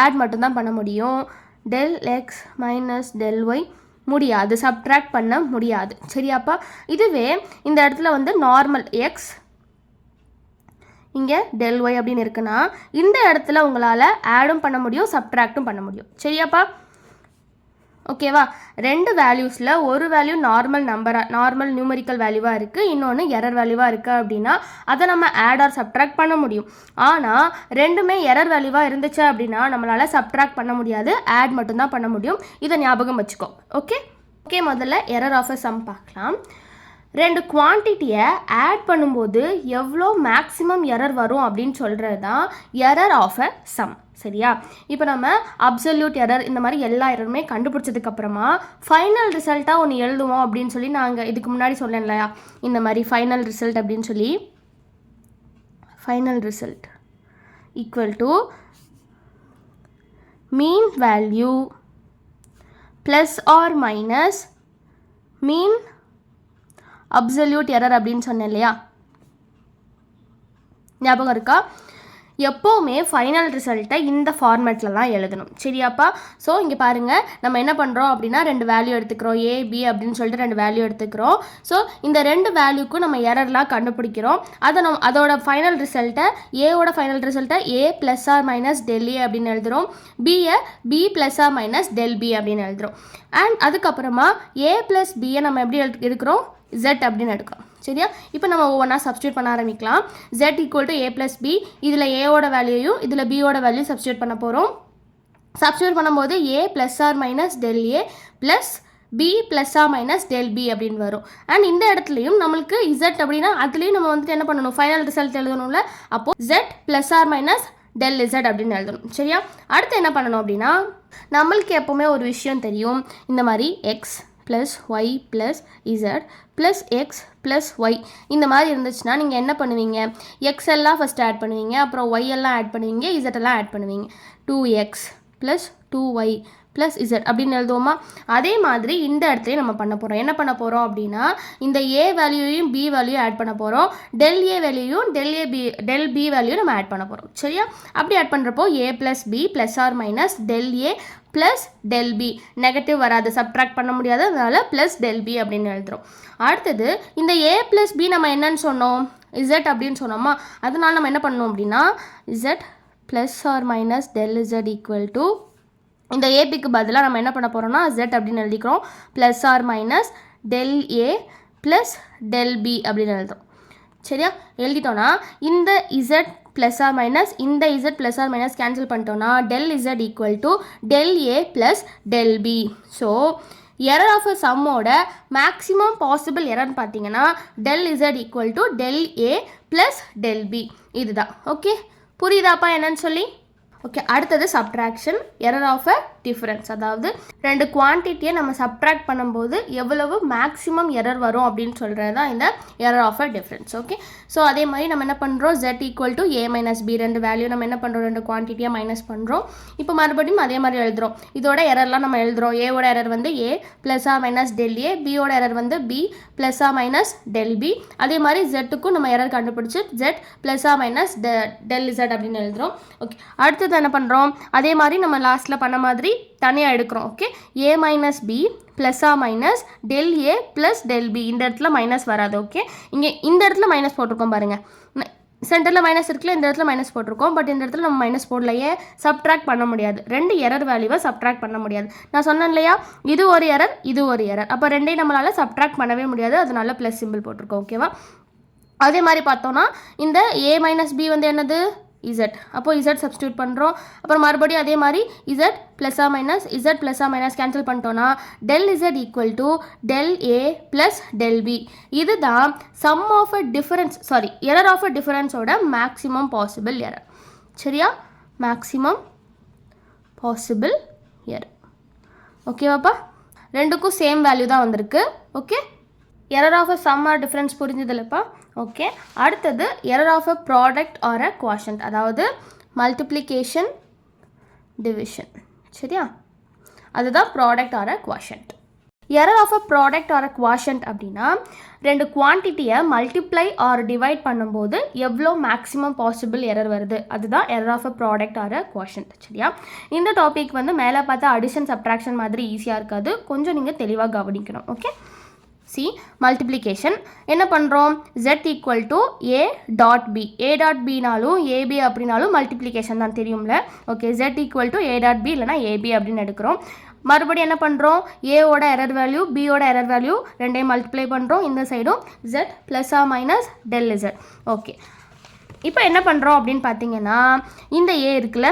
ஆட் மட்டும்தான் பண்ண முடியும். Del x minus del y முடியாது, சப்ட்ராக்ட் பண்ண முடியாது. சரியாப்பா? இதுவே இந்த இடத்துல வந்து நார்மல் எக்ஸ் இங்கே டெல் ஒய் அப்படின்னு இருக்குன்னா இந்த இடத்துல உங்களால் ஆடும் பண்ண முடியும், சப்ட்ராக்டும் பண்ண முடியும். சரியாப்பா? ஓகேவா? ரெண்டு வேல்யூஸில் ஒரு வேல்யூ நார்மல் நியூமரிக்கல் வேல்யூவாக இருக்குது, இன்னொன்று எரர் வேல்யூவாக இருக்குது அப்படின்னா அதை நம்ம ஆட் ஆர் சப்ட்ராக்ட் பண்ண முடியும். ஆனால் ரெண்டுமே எரர் வேல்யூவாக இருந்துச்சு அப்படின்னா நம்மளால் சப்ட்ராக்ட் பண்ண முடியாது, ஆட் மட்டும்தான் பண்ண முடியும். இதை ஞாபகம் வச்சுக்கோ. ஓகே, முதல்ல எரர் ஆஃப் அ சம் பார்க்கலாம். ரெண்டு குவான்டிட்டியை ஆட் பண்ணும்போது எவ்வளோ மேக்ஸிமம் எரர் வரும் அப்படின்னு சொல்கிறது தான் எரர் ஆஃப் அ சம். சரியா? இப்போ நம்ம அப்சல்யூட் எரர் இந்த மாதிரி எல்லா எரருமே கண்டுபிடிச்சதுக்கப்புறமா ஃபைனல் ரிசல்ட்டாக ஒன்று எழுதுவோம் அப்படின்னு சொல்லி நாங்கள் இதுக்கு முன்னாடி சொன்னேன் இல்லையா, இந்த மாதிரி ஃபைனல் ரிசல்ட் அப்படின்னு சொல்லி final result equal to mean value plus or minus mean absolute error அப்படின்னு சொன்னேன் இல்லையா, ஞாபகம் இருக்கா? எப்போவுமே ஃபைனல் ரிசல்ட்டை இந்த ஃபார்மேட்டில் தான் எழுதணும். சரியாப்பா? ஸோ இங்கே பாருங்கள், நம்ம என்ன பண்ணுறோம் அப்படின்னா ரெண்டு வேல்யூ எடுத்துக்கிறோம், ஏ பி அப்படின்னு சொல்லிட்டு ரெண்டு வேல்யூ எடுத்துக்கிறோம். ஸோ இந்த ரெண்டு வேல்யூக்கும் நம்ம எரர்லாம் கண்டுபிடிக்கிறோம். அதோட ஃபைனல் ரிசல்ட்டை ஏவோட ஃபைனல் ரிசல்ட்டை A plus or minus del A அப்படின்னு எழுதுகிறோம், பியை B plus or minus del B அப்படின்னு எழுதுகிறோம். அண்ட் அதுக்கப்புறமா ஏ ப்ளஸ் பியை நம்ம எப்படி எடுக்கிறோம், Z அப்படின்னு எடுக்கிறோம். சரியா? இப்போ நம்ம ஒவ்வொன்றா சப்ஸ்டியூட் பண்ண ஆரம்பிக்கலாம். Z equal to a plus b, இதில் ஏவோட வேல்யூயும் இதில் பியோட வேல்யூ சப்ஸ்டியூட் பண்ண போகிறோம். சப்ஸ்டியூட் பண்ணும்போது A plus or minus del A plus B plus or minus del B அப்படின்னு வரும். அண்ட் இந்த இடத்துலையும் நம்மளுக்கு Z அப்படின்னா அதுலேயும் நம்ம வந்துட்டு என்ன பண்ணணும், ஃபைனல் ரிசல்ட் எழுதணும்ல, அப்போது Z plus or minus del Z அப்படின்னு எழுதணும். சரியா? அடுத்து என்ன பண்ணணும் அப்படின்னா நம்மளுக்கு எப்போவுமே ஒரு விஷயம் தெரியும், இந்த மாதிரி x plus y plus z plus x plus y இந்த மாதிரி இருந்துச்சுன்னா நீங்கள் என்ன பண்ணுவீங்க, எக்ஸ் எல்லாம் ஃபஸ்ட் ஆட் பண்ணுவீங்க, அப்புறம் ஒய் எல்லாம் ஆட் பண்ணுவீங்க, இசட் எல்லாம் ஆட் பண்ணுவீங்க. 2x plus 2y plus Z அப்படின்னு எழுதுவோமா? அதே மாதிரி இந்த இடத்துலையும் நம்ம பண்ண போகிறோம். என்ன பண்ண போகிறோம் அப்படின்னா இந்த ஏ வேல்யூவையும் பி வேல்யூ ஆட் பண்ண போகிறோம், டெல் ஏ வேல்யூயும் டெல் பி வேல்யூ நம்ம ஆட் பண்ண போகிறோம். சரியா? அப்படி ஆட் பண்ணுறப்போ A plus B plus or minus del A plus del B, negative வராது, சப்ட்ராக்ட் பண்ண முடியாது, அதனால் ப்ளஸ் டெல் பி அப்படின்னு எழுதுகிறோம். அடுத்தது இந்த ஏ ப்ளஸ் பி நம்ம என்னன்னு சொன்னோம், இசட் அப்படின்னு சொன்னோமா, அதனால நம்ம என்ன பண்ணோம் அப்படின்னா z plus or minus del z equal to இந்த ஏபிக்கு பதிலாக நம்ம என்ன பண்ண போகிறோம்னா Z அப்படின்னு எழுதிக்கிறோம், plus or minus del A plus del B அப்படின்னு எழுதுறோம். சரியா? எழுதிட்டோன்னா இந்த Z ப்ளஸ் ஆர் மைனஸ் இந்த Z plus or minus cancel பண்ணிட்டோன்னா del Z equal to del A plus del B. So error of a சம்மோட மேக்ஸிமம் பாசிபிள் எரர்னு பார்த்தீங்கன்னா del Z equal to del A plus del B. இதுதான். Okay, புரியுதாப்பா என்னன்னு சொல்லி? Okay, அடுத்தது subtraction, error of a difference. அதாவது ரெண்டு குவான்டிட்டியை நம்ம சப்ட்ராக்ட் பண்ணும்போது எவ்வளவு மேக்ஸிமம் எரர் வரும் அப்படின்னு சொல்கிறது தான் இந்த error of a difference. Okay, so அதே மாதிரி நம்ம என்ன பண்ணுறோம், Z equal to a minus b ரெண்டு வேல்யூ நம்ம என்ன பண்ணுறோம், ரெண்டு குவான்டிட்டியாக மைனஸ் பண்ணுறோம். இப்போ மறுபடியும் அதே மாதிரி எழுதுகிறோம். இதோட எரர்லாம் நம்ம எழுதுகிறோம். ஏவோட எரர் வந்து A plus or minus del A, பியோட எரர் வந்து B plus or minus del B. அதே மாதிரி ஜெட்டுக்கும் நம்ம எரர் கண்டுபிடிச்சி Z plus or minus del Z அப்படின்னு எழுதுகிறோம். ஓகே, அடுத்தது என்ன பண்ணுறோம், அதே மாதிரி நம்ம லாஸ்ட்டில் பண்ண மாதிரி தனியாக எடுக்கிறோம். Okay, a minus b plus or minus del A plus del b. இந்த இடத்துல மைனஸ் வராது. ஓகே, இங்கே இந்த இடத்துல மைனஸ் போட்டிருக்கோம் பாருங்கள், சென்டரில் மைனஸ் இருக்குல்ல, இந்த இடத்துல மைனஸ் போட்டிருக்கோம். பட் இந்த இடத்துல நம்ம மைனஸ் போடலையே, சப்ட்ராக்ட் பண்ண முடியாது, ரெண்டு எரர் வேல்யூவை சப்ட்ராக்ட் பண்ண முடியாது. நான் சொன்னேன் இல்லையா, இது ஒரு எரர், இது ஒரு எரர், அப்போ ரெண்டையும் நம்மளால் சப்ட்ராக்ட் பண்ணவே முடியாது, அதனால ப்ளஸ் சிம்பிள் போட்டிருக்கோம். ஓகேவா? அதே மாதிரி பார்த்தோன்னா இந்த ஏ மைனஸ் பி வந்து என்னது, Z. அப்போ Z சப்ஸ்டியூட் பண்ணுறோம். அப்புறம் மறுபடியும் அதே மாதிரி Z plus or minus cancel பண்ணிட்டோன்னா del Z equal to del A plus del B. இதுதான் sum of a difference, sorry error of a டிஃபரன்ஸோட மேக்ஸிமம் பாசிபிள் எரர். சரியா? Maximum possible error. ஓகேவாப்பா? ரெண்டுக்கும் சேம் வேல்யூ தான் வந்திருக்கு. Okay, error of a sum or difference புரிஞ்சதில்லப்பா? Okay, அடுத்தது error of a product or a quotient, அதாவது multiplication division. சரியா? அதுதான் product or a quotient. Error of a product or a quotient அப்படின்னா ரெண்டு குவான்டிட்டியை மல்டிப்ளை ஆர் டிவைட் பண்ணும்போது எவ்வளோ maximum possible error வருது, அதுதான் error of a product or a quotient. சரியா? இந்த டாபிக் வந்து மேலே பார்த்தா அடிஷன் சப்ட்ராக்ஷன் மாதிரி ஈஸியாக இருக்காது, கொஞ்சம் நீங்கள் தெளிவாக கவனிக்கணும். ஓகே, சி மல்டிப்ளிகேஷன் என்ன பண்ணுறோம், z equal to a dot B. a dot பினாலும் ஏபி அப்படின்னாலும் மல்டிப்ளிகேஷன் தான், தெரியும்ல. Okay, z equal to a dot B இல்லைனா ஏபி அப்படின்னு எடுக்கிறோம். மறுபடியும் என்ன பண்ணுறோம், ஏவோட எரர் வேல்யூ பியோட எரர் வேல்யூ ரெண்டையும் மல்டிப்ளை பண்ணுறோம். இந்த சைடும் z plus or minus del z. Okay, இப்போ என்ன பண்ணுறோம் அப்படின்னு பார்த்தீங்கன்னா இந்த ஏ இருக்குல்ல,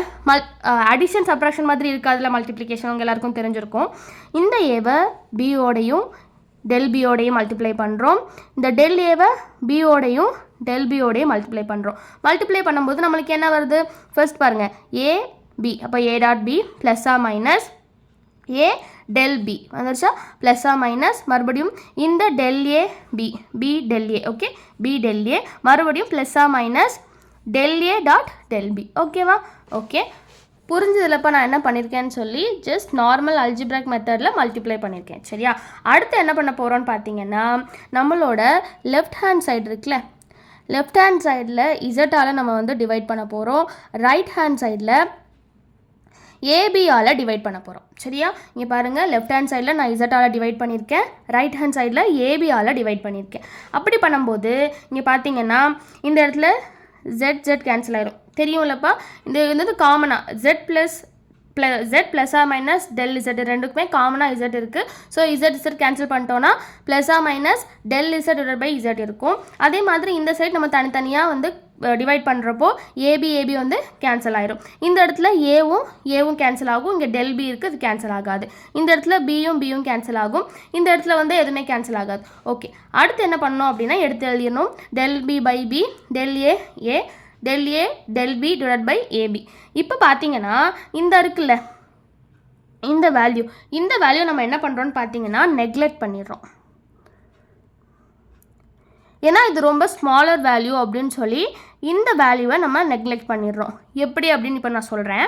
அடிஷன் சப்ட்ராக்ஷன் மாதிரி இருக்காதுல மல்டிப்ளிகேஷன், உங்கள் எல்லாருக்கும் தெரிஞ்சிருக்கும். இந்த ஏவை பியோடையும் டெல் பியோடையும் மல்டிப்ளை பண்ணுறோம். இந்த டெல் ஏவை பியோடையும் டெல் பியோடையும் மல்டிப்ளை பண்ணுறோம். மல்டிப்ளை பண்ணும்போது நம்மளுக்கு என்ன வருது, ஃபர்ஸ்ட் பாருங்கள் ஏ பி, அப்போ A dot B plus or minus A del B வந்துருச்சா, ப்ளஸ் ஆர் மைனஸ் மறுபடியும் இந்த del A B, B del A. Okay, B del A மறுபடியும் plus or minus del A dot del B. ஓகேவா? Okay, புரிஞ்சதில்லப்பா நான் என்ன பண்ணியிருக்கேன்னு சொல்லி ஜஸ்ட் நார்மல் அல்ஜிப்ராக் மெத்தடில் மல்டிப்ளை பண்ணியிருக்கேன். சரியா? அடுத்து என்ன பண்ண போகிறோன்னு பார்த்தீங்கன்னா நம்மளோட லெஃப்ட் ஹேண்ட் சைடு இருக்குல்ல, லெஃப்ட் ஹேண்ட் சைடில் இசட்டால் நம்ம வந்து டிவைட் பண்ண போகிறோம், ரைட் ஹேண்ட் சைடில் ஏபியால் டிவைட் பண்ண போகிறோம். சரியா? இங்கே பாருங்கள், லெஃப்ட் ஹேண்ட் சைடில் நான் இசட்டால் டிவைட் பண்ணியிருக்கேன், ரைட் ஹேண்ட் சைடில் ஏபியால் டிவைட் பண்ணியிருக்கேன். அப்படி பண்ணும்போது இங்கே பார்த்தீங்கன்னா இந்த இடத்துல z கேன்சல் ஆயிரும், தெரியும்லப்பா. இது வந்து காமனாக z plus or minus del z ரெண்டுக்குமே காமனாக z இருக்குது. ஸோ z கேன்சல் பண்ணிட்டோன்னா plus or minus del z by z இருக்கும். அதே மாதிரி இந்த சைட் நம்ம தனித்தனியாக வந்து டிவைட் பண்ணுறப்போ ஏபி வந்து கேன்சல் ஆயிரும். இந்த இடத்துல ஏவும் கேன்சல் ஆகும், இங்கே டெல் பி இருக்குது, அது கேன்சல் ஆகாது. இந்த இடத்துல பியும் கேன்சல் ஆகும், இந்த இடத்துல வந்து எதுவுமே கேன்சல் ஆகாது. ஓகே, அடுத்து என்ன பண்ணணும் அப்படின்னா எடுத்து எழுதிடணும், del B by B del A del A del B divide by AB. இப்போ பார்த்தீங்கன்னா இந்த இருக்குல்ல இந்த வேல்யூ நம்ம என்ன பண்ணுறோன்னு பார்த்தீங்கன்னா நெக்லெக்ட் பண்ணிடுறோம். ஏன்னா இது ரொம்ப ஸ்மாலர் வேல்யூ அப்படின்னு சொல்லி இந்த வேல்யூவை நம்ம நெக்லெக்ட் பண்ணிடுறோம். எப்படி அப்படின்னு இப்போ நான் சொல்கிறேன்.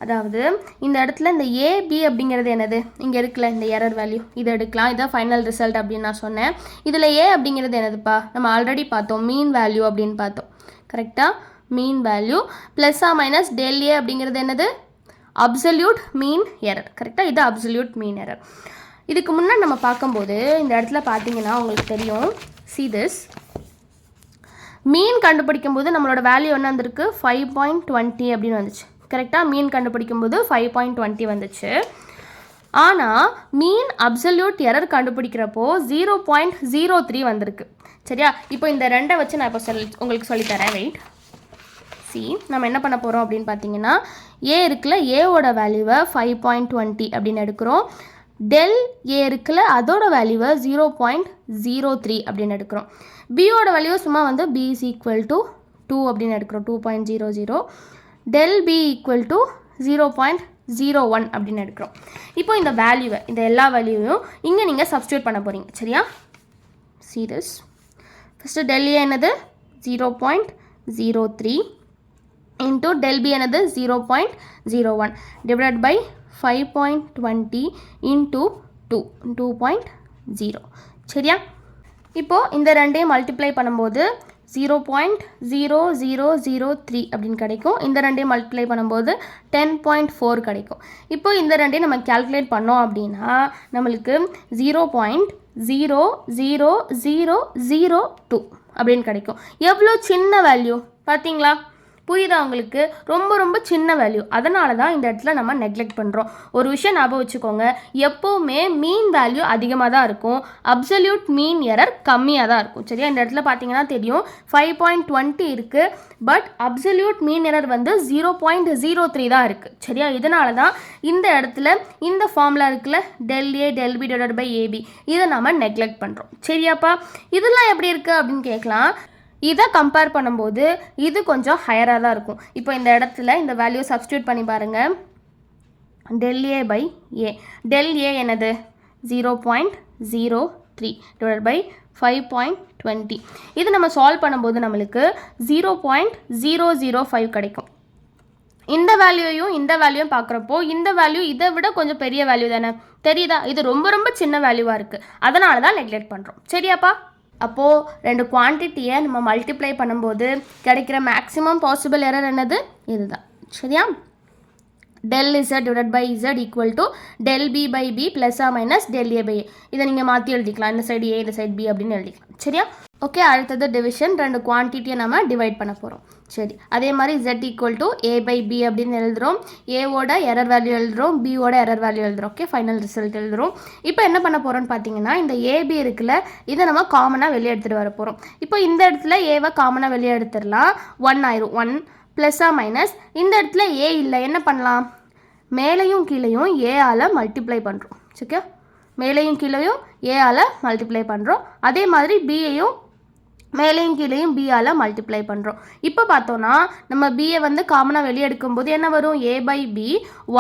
அதாவது இந்த இடத்துல இந்த ஏபி அப்படிங்கிறது என்னது, இங்கே இருக்குல்ல இந்த எரர் வேல்யூ, இதை எடுக்கலாம், இதான் ஃபைனல் ரிசல்ட் அப்படின்னு நான் சொன்னேன். இதில் ஏ அப்படிங்கிறது என்னதுப்பா, நம்ம ஆல்ரெடி பார்த்தோம், மீன் வேல்யூ அப்படின்னு பார்த்தோம். கரெக்டாக? Mean value plus or minus del a அப்படிங்கிறது என்னது, அப்சல்யூட் மீன் எரர். கரெக்டாக? இது அப்சல்யூட் மீன் எரர். இதுக்கு முன்னாடி நம்ம பார்க்கும்போது இந்த இடத்துல பார்த்தீங்கன்னா உங்களுக்கு தெரியும், see this, மீன் கண்டுபிடிக்கும் போது நம்மளோட வேல்யூ என்ன வந்திருக்கு, 5.20 அப்படின்னு வந்துச்சு. கரெக்டாக? மீன் கண்டுபிடிக்கும் போது 5.20 வந்துச்சு. ஆனால் மீன் அப்சல்யூட் எரர் கண்டுபிடிக்கிறப்போ 0.03 வந்திருக்கு. சரியா? இப்போ இந்த ரெண்டை வச்சு நான் இப்போ உங்களுக்கு சொல்லித்தரேன். வெயிட், சி நம்ம என்ன பண்ண போகிறோம் அப்படின்னு பார்த்தீங்கன்னா ஏ இருக்குல்ல, ஏவோட வேல்யூவை 5.20 அப்படின்னு எடுக்கிறோம். டெல் ஏ இருக்குல்ல, அதோட வேல்யூவை 0.03 அப்படின்னு எடுக்கிறோம். பியோட வேல்யூ சும்மா வந்து பி இஸ் ஈக்குவல் டு 2 அப்படின்னு எடுக்கிறோம், 2.00. டெல் பி ஈக்குவல் டு 0.01 அப்படின்னு எடுக்கிறோம். இப்போ இந்த வேல்யூவை, இந்த எல்லா வேல்யூவையும் இங்கே நீங்கள் சப்ஸ்டியூட் பண்ண போகிறீங்க. சரியா? see this, first del a என்னது 0.03 into del b என்னது 0.01 divided by 5.20 into 2.0. சரியா? இப்போது இந்த ரெண்டையும் மல்டிப்ளை பண்ணும்போது 0.0003 அப்படின்னு கிடைக்கும். இந்த ரெண்டையும் மல்டிப்ளை பண்ணும்போது 10.4 கிடைக்கும். இப்போ இந்த ரெண்டையும் நம்ம கால்குலேட் பண்ணோம் அப்படின்னா நம்மளுக்கு 0.00002 அப்படின்னு கிடைக்கும். எவ்வளோ சின்ன வேல்யூ பார்த்தீங்களா? புரியுதா உங்களுக்கு? ரொம்ப ரொம்ப சின்ன வேல்யூ. அதனால தான் இந்த இடத்துல நம்ம நெக்லெக்ட் பண்ணுறோம். ஒரு விஷயம் ஞாபகம் வச்சுக்கோங்க, எப்போவுமே மீன் வேல்யூ அதிகமாக தான் இருக்கும், அப்சல்யூட் மீன் எரர் கம்மியாக தான் இருக்கும். சரியா? இந்த இடத்துல பார்த்தீங்கன்னா தெரியும் 5.20 இருக்குது, பட் அப்சல்யூட் மீன் எரர் வந்து 0.03 தான் இருக்குது. சரியா? இதனால தான் இந்த இடத்துல இந்த ஃபார்முலா இருக்குல்ல, del A del b divided by a b, இதை நம்ம நெக்லெக்ட் பண்ணுறோம். சரியாப்பா? இதெல்லாம் எப்படி இருக்குது அப்படின்னு கேட்கலாம். இதை கம்பேர் பண்ணும்போது இது கொஞ்சம் ஹையராக தான் இருக்கும். இப்போ இந்த இடத்துல இந்த வேல்யூ சப்ஸ்டியூட் பண்ணி பாருங்கள். Del A by a, del a என்னது 0.03 டிவைட் பை 5.20. இது நம்ம சால்வ் பண்ணும்போது நம்மளுக்கு 0.005 கிடைக்கும். இந்த வேல்யூயும் பார்க்குறப்போ இந்த வேல்யூ இதை விட கொஞ்சம் பெரிய வேல்யூ தானே, தெரியுதா? இது ரொம்ப ரொம்ப சின்ன வேல்யூவாக இருக்குது, அதனால தான் நெக்லெக்ட் பண்ணுறோம். சரியாப்பா? அப்போது ரெண்டு குவான்டிட்டியை நம்ம மல்டிப்ளை பண்ணும்போது கிடைக்கிற மேக்ஸிமம் பாசிபிள் எரர் என்னது? இதுதான். சரியா? del z divided by z equal to del b by b plus or minus del a by a. இதை நீங்கள் மாற்றி எழுதிக்கலாம், இந்த சைடு a இந்த சைடு b அப்படின்னு எழுதிக்கலாம். சரியா? ஓகே, அடுத்தது டிவிஷன். ரெண்டு குவான்டிட்டியை நம்ம டிவைட் பண்ண போகிறோம். சரி, அதே மாதிரி z equal to a by b அப்படின்னு எழுதுகிறோம். ஏவோட எரர் வேல்யூ எழுதுகிறோம், பியோட எரர் வேல்யூ எழுதுகிறோம். ஓகே, ஃபைனல் ரிசல்ட் எழுதுகிறோம். இப்போ என்ன பண்ண போகிறோம்னு பார்த்தீங்கன்னா, இந்த ஏபி இருக்குல்ல, இதை நம்ம காமனாக வெளியே எடுத்துகிட்டு வர போகிறோம். இப்போ இந்த இடத்துல ஏவை காமனாக வெளியே எடுத்துடலாம், 1 ஆயிரும். 1 ப்ளஸ்ஸா மைனஸ், இந்த இடத்துல ஏ இல்லை, என்ன பண்ணலாம்? மேலையும் கீழையும் ஏஆல் மல்டிப்ளை பண்ணுறோம். சரியா? மேலையும் கீழையும் ஏஆல் மல்டிப்ளை பண்ணுறோம். அதே மாதிரி பியையும் மேலையும் கீழையும் பியால் மல்டிப்ளை பண்ணுறோம். இப்போ பார்த்தோன்னா நம்ம பியை வந்து காமனாக வெளியே எடுக்கும்போது என்ன வரும்? ஏ பை பி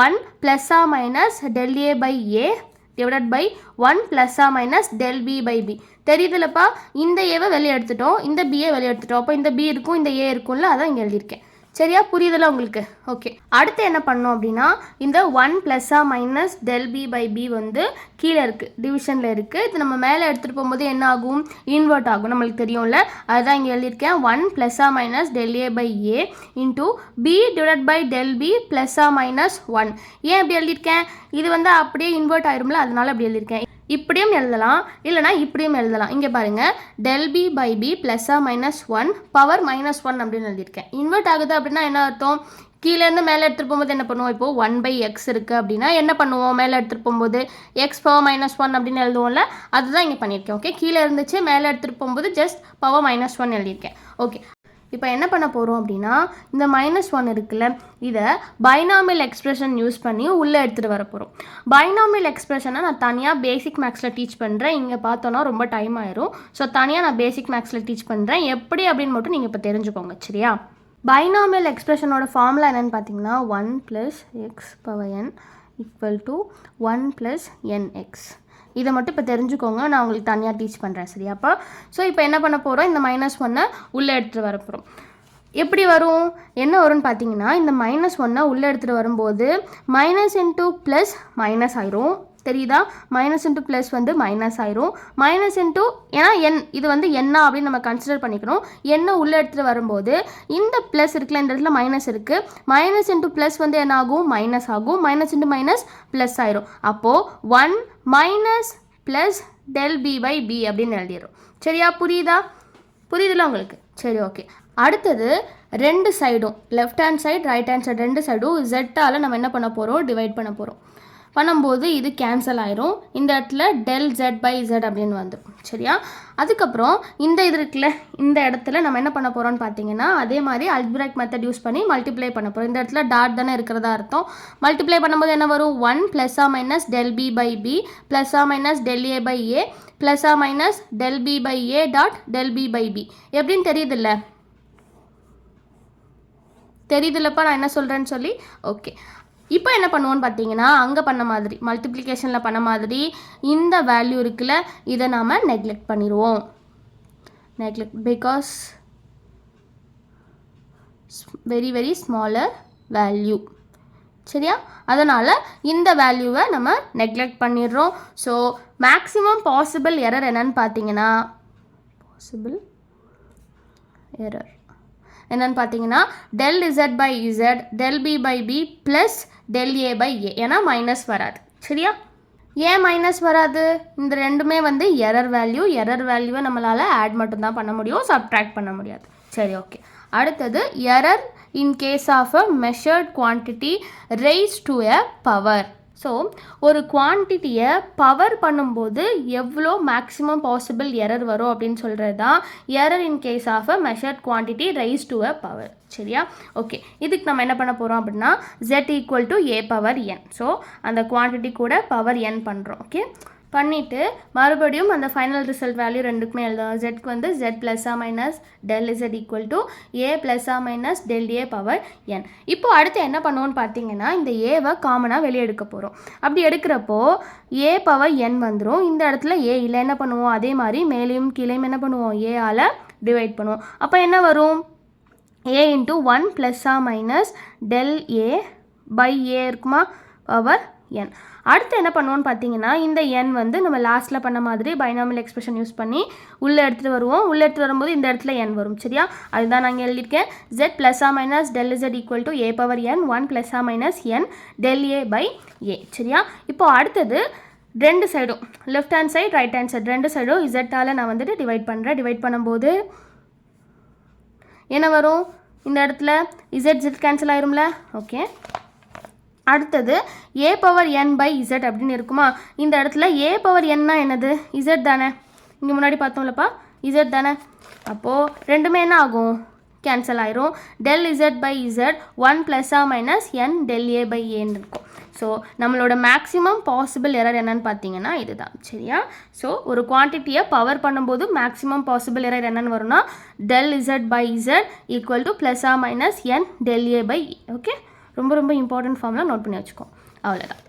1 ப்ளஸ்ஸா minus del A by A divided by 1 ப்ளஸ்ஸா minus del B by B. தெரியுதுல்லப்பா? இந்த ஏவை வெளியே எடுத்துட்டோம், இந்த பியை வெளியே எடுத்துட்டோம். அப்போ இந்த பி இருக்கும், இந்த ஏ இருக்கும்ல, அதான் இங்கே எழுதியிருக்கேன். சரியா? புரியுதுல உங்களுக்கு? ஓகே, அடுத்து என்ன பண்ணோம் அப்படின்னா, இந்த 1 ப்ளஸ்ஸா minus del B by B வந்து கீழே இருக்குது, டிவிஷனில் இருக்குது. இது நம்ம மேலே எடுத்துகிட்டு போகும்போது என்ன ஆகும்? இன்வெர்ட் ஆகும், நம்மளுக்கு தெரியும்ல. அதுதான் இங்கே எழுதியிருக்கேன். 1 ப்ளஸ்ஸா minus del A by A into B divide by del B ப்ளஸ்ஸா மைனஸ் 1. ஏன் இப்படி எழுதியிருக்கேன்? இது வந்து அப்படியே இன்வெர்ட் ஆயிரும்ல, அதனால அப்படி எழுதியிருக்கேன். இப்படியும் எழுதலாம், இல்லைனா இப்படியும் எழுதலாம். இங்கே பாருங்கள், டெல் பி பை பி ப்ளஸ்ஸா மைனஸ் 1 பவர் -1 அப்படின்னு எழுதியிருக்கேன். இன்வெர்ட் ஆகுது அப்படின்னா என்ன அர்த்தம்? கீழேருந்து மேலே எடுத்துகிட்டு போகும்போது என்ன பண்ணுவோம்? இப்போது 1/x இருக்குது அப்படின்னா என்ன பண்ணுவோம்? மேலே எடுத்துகிட்டு போகும்போது x பவர் -1 அப்படின்னு எழுதுவோம்ல, அதுதான் இங்கே பண்ணியிருக்கேன். ஓகே, கீழே இருந்துச்சு, மேலே எடுத்துகிட்டு போகும்போது ஜஸ்ட் பவர் -1 எழுதியிருக்கேன். ஓகே, இப்போ என்ன பண்ண போகிறோம் அப்படின்னா, இந்த -1 இருக்குல்ல, இதை பைனாமியல் எக்ஸ்பிரஷன் யூஸ் பண்ணி உள்ளே எடுத்துகிட்டு வர போகிறோம். பைனாமியல் எக்ஸ்பிரஷனை நான் தனியாக பேசிக் மேக்ஸில் டீச் பண்ணுறேன். இங்கே பார்த்தோன்னா ரொம்ப டைம் ஆயிரும். ஸோ தனியாக நான் பேசிக் மேக்ஸில் டீச் பண்ணுறேன். எப்படி அப்படின்னு மட்டும் நீங்கள் இப்போ தெரிஞ்சுக்கோங்க. சரியா? பைனாமியல் எக்ஸ்பிரஷனோட ஃபார்முலா என்னென்னு பார்த்தீங்கன்னா, 1 + x power n equal to 1 + nx. இதை மட்டும் இப்போ தெரிஞ்சுக்கோங்க, நான் உங்களுக்கு தனியாக டீச் பண்ணுறேன். சரியாப்பா? ஸோ இப்போ என்ன பண்ண போகிறோம்? இந்த -1 உள்ளே எடுத்துகிட்டு வர போகிறோம். எப்படி வரும்? என்ன வரும்னு பார்த்தீங்கன்னா, இந்த -1 உள்ளே எடுத்துகிட்டு வரும்போது மைனஸ் இன்ட்டு ப்ளஸ் மைனஸ் ஆயிரும். தெரியுதா? மைனஸ் இன்ட்டு ப்ளஸ் வந்து மைனஸ் ஆயிரும். மைனஸ் இன்ட்டு, ஏன்னா என் இது வந்து என்ன அப்படின்னு நம்ம கன்சிடர் பண்ணிக்கணும். என்ன உள்ளே எடுத்துகிட்டு வரும்போது இந்த ப்ளஸ் இருக்குல்ல, இந்த இடத்துல மைனஸ் இருக்குது. மைனஸ் இன்ட்டு ப்ளஸ் வந்து என்ன ஆகும்? மைனஸ் ஆகும். மைனஸ் இன்ட்டு மைனஸ் ப்ளஸ் ஆயிரும். அப்போது 1 minus plus del B by b அப்படின்னு எழுதிடும். சரியா? புரியுதுல உங்களுக்கு? சரி, ஓகே. அடுத்தது ரெண்டு சைடும், left hand side right hand side, ரெண்டு சைடும் ஜெட்டால் நம்ம என்ன பண்ண போகிறோம்? டிவைட் பண்ண போகிறோம். பண்ணும்போது இது கேன்சல் ஆயிரும். இந்த இடத்துல டெல் z பை z அப்படின்னு வந்துடும். சரியா? அதுக்கப்புறம் இந்த இது இருக்குல்ல, இந்த இடத்துல நம்ம என்ன பண்ண போகிறோம்னு பார்த்தீங்கன்னா, அதே மாதிரி அல்ஜிப்ராய்க் மெத்தட் யூஸ் பண்ணி மல்டிப்ளை பண்ண போகிறோம். இந்த இடத்துல டாட் தானே இருக்கிறதா அர்த்தம். மல்டிப்ளை பண்ணும்போது என்ன வரும்? 1 ப்ளஸ்ஸா minus del B by B ப்ளஸ்ஸா minus del A by A ப்ளஸ்ஸா minus del B by A dot del B by B. எப்படின்னு தெரியுதுல்லப்பா நான் என்ன சொல்கிறேன்னு சொல்லி? ஓகே, இப்போ என்ன பண்ணுவோன்னு பார்த்தீங்கன்னா, அங்கே பண்ண மாதிரி மல்டிப்ளிகேஷனில் பண்ண மாதிரி இந்த வேல்யூ இருக்குல்ல, இதை நாம் நெக்லெக்ட் பண்ணிடுவோம். Because very very smaller value. சரியா? அதனால் இந்த வேல்யூவை நம்ம நெக்லெக்ட் பண்ணிடுறோம். ஸோ மேக்ஸிமம் பாசிபிள் எரர் என்னன்னு பார்த்தீங்கன்னா, del z by z del b by b plus del a by a. ஏன்னா மைனஸ் வராது. சரியா? ஏன் மைனஸ் வராது? இந்த ரெண்டுமே வந்து எரர் வேல்யூவை நம்மளால் ஆட் மட்டும்தான் பண்ண முடியும், சப்ட்ராக்ட் பண்ண முடியாது. சரி, ஓகே. அடுத்தது error in case of a measured quantity raised to a power. So ஒரு குவான்டிட்டியை பவர் பண்ணும்போது எவ்வளோ மேக்ஸிமம் பாசிபிள் எரர் வரும் அப்படின்னு சொல்கிறது தான் error in case of a measured quantity raised to a power. சரியா? ஓகே, இதுக்கு நம்ம என்ன பண்ண போகிறோம் அப்படின்னா, z equal to a power n. So அந்த குவான்டிட்டி கூட பவர் n பண்ணுறோம். ஓகே, பண்ணிவிட்டு மறுபடியும் அந்த ஃபைனல் ரிசல்ட் வேல்யூ ரெண்டுக்குமே எழுதும். ஜெட்க்கு வந்து z ப்ளஸ்ஸா minus del z equal to a ப்ளஸ்ஸா minus del a power n. இப்போது அடுத்து என்ன பண்ணுவோன்னு பார்த்தீங்கன்னா, இந்த ஏவை காமனாக வெளியே எடுக்க போகிறோம். அப்படி எடுக்கிறப்போ a பவர் n வந்துடும். இந்த இடத்துல a இல்லை, என்ன பண்ணுவோம்? அதே மாதிரி மேலேயும் கீழேயும் என்ன பண்ணுவோம்? a ஆல் டிவைட் பண்ணுவோம். அப்போ என்ன வரும்? a into 1 plus or minus del a by a இருக்குமா பவர் n. அடுத்து என்ன பண்ணுவோம்னு பார்த்தீங்கன்னா இந்த n வந்து நம்ம லாஸ்ட்டில் பண்ண மாதிரி பைனாமியல் எக்ஸ்பிரஷன் யூஸ் பண்ணி உள்ளே எடுத்துகிட்டு வருவோம். உள்ளே எடுத்துகிட்டு வரும்போது இந்த இடத்துல n வரும். சரியா? அதுதான் நாங்கள் எழுதியிருக்கேன். z plus or minus del z equal to a power n 1 plus or minus n del a by a. சரியா? இப்போ அடுத்தது ரெண்டு சைடும் left hand side right hand side ரெண்டு சைடும் z-ஆல் நான் வந்துட்டு டிவைட் பண்ணுறேன். டிவைட் பண்ணும்போது என்ன வரும்? இந்த இடத்துல z கேன்சல் ஆயிரும்ல. ஓகே, அடுத்தது a power n by z அப்படின்னு இருக்குமா? இந்த இடத்துல a பவர் nனா என்னது? z தானே. இங்கே முன்னாடி பார்த்தோம்லப்பா z தானே. அப்போது ரெண்டுமே என்ன ஆகும்? கேன்சல் ஆயிரும். del z by z 1 plus or minus n del a by ஏன்னு இருக்கும். ஸோ நம்மளோட மேக்ஸிமம் பாசிபிள் எரர் என்னன்னு பார்த்தீங்கன்னா இதுதான். சரியா? ஸோ ஒரு குவான்டிட்டியை பவர் பண்ணும்போது மேக்ஸிமம் பாசிபிள் எரர் என்னன்னு வரும்னா del z by z equal to plus or minus n del a by a. Okay, ரொம்ப ரொம்ப இம்பார்ட்டன்ட் ஃபார்ம்லாம் நோட் பண்ணி வச்சுக்கோ. அவ்வளோதான்.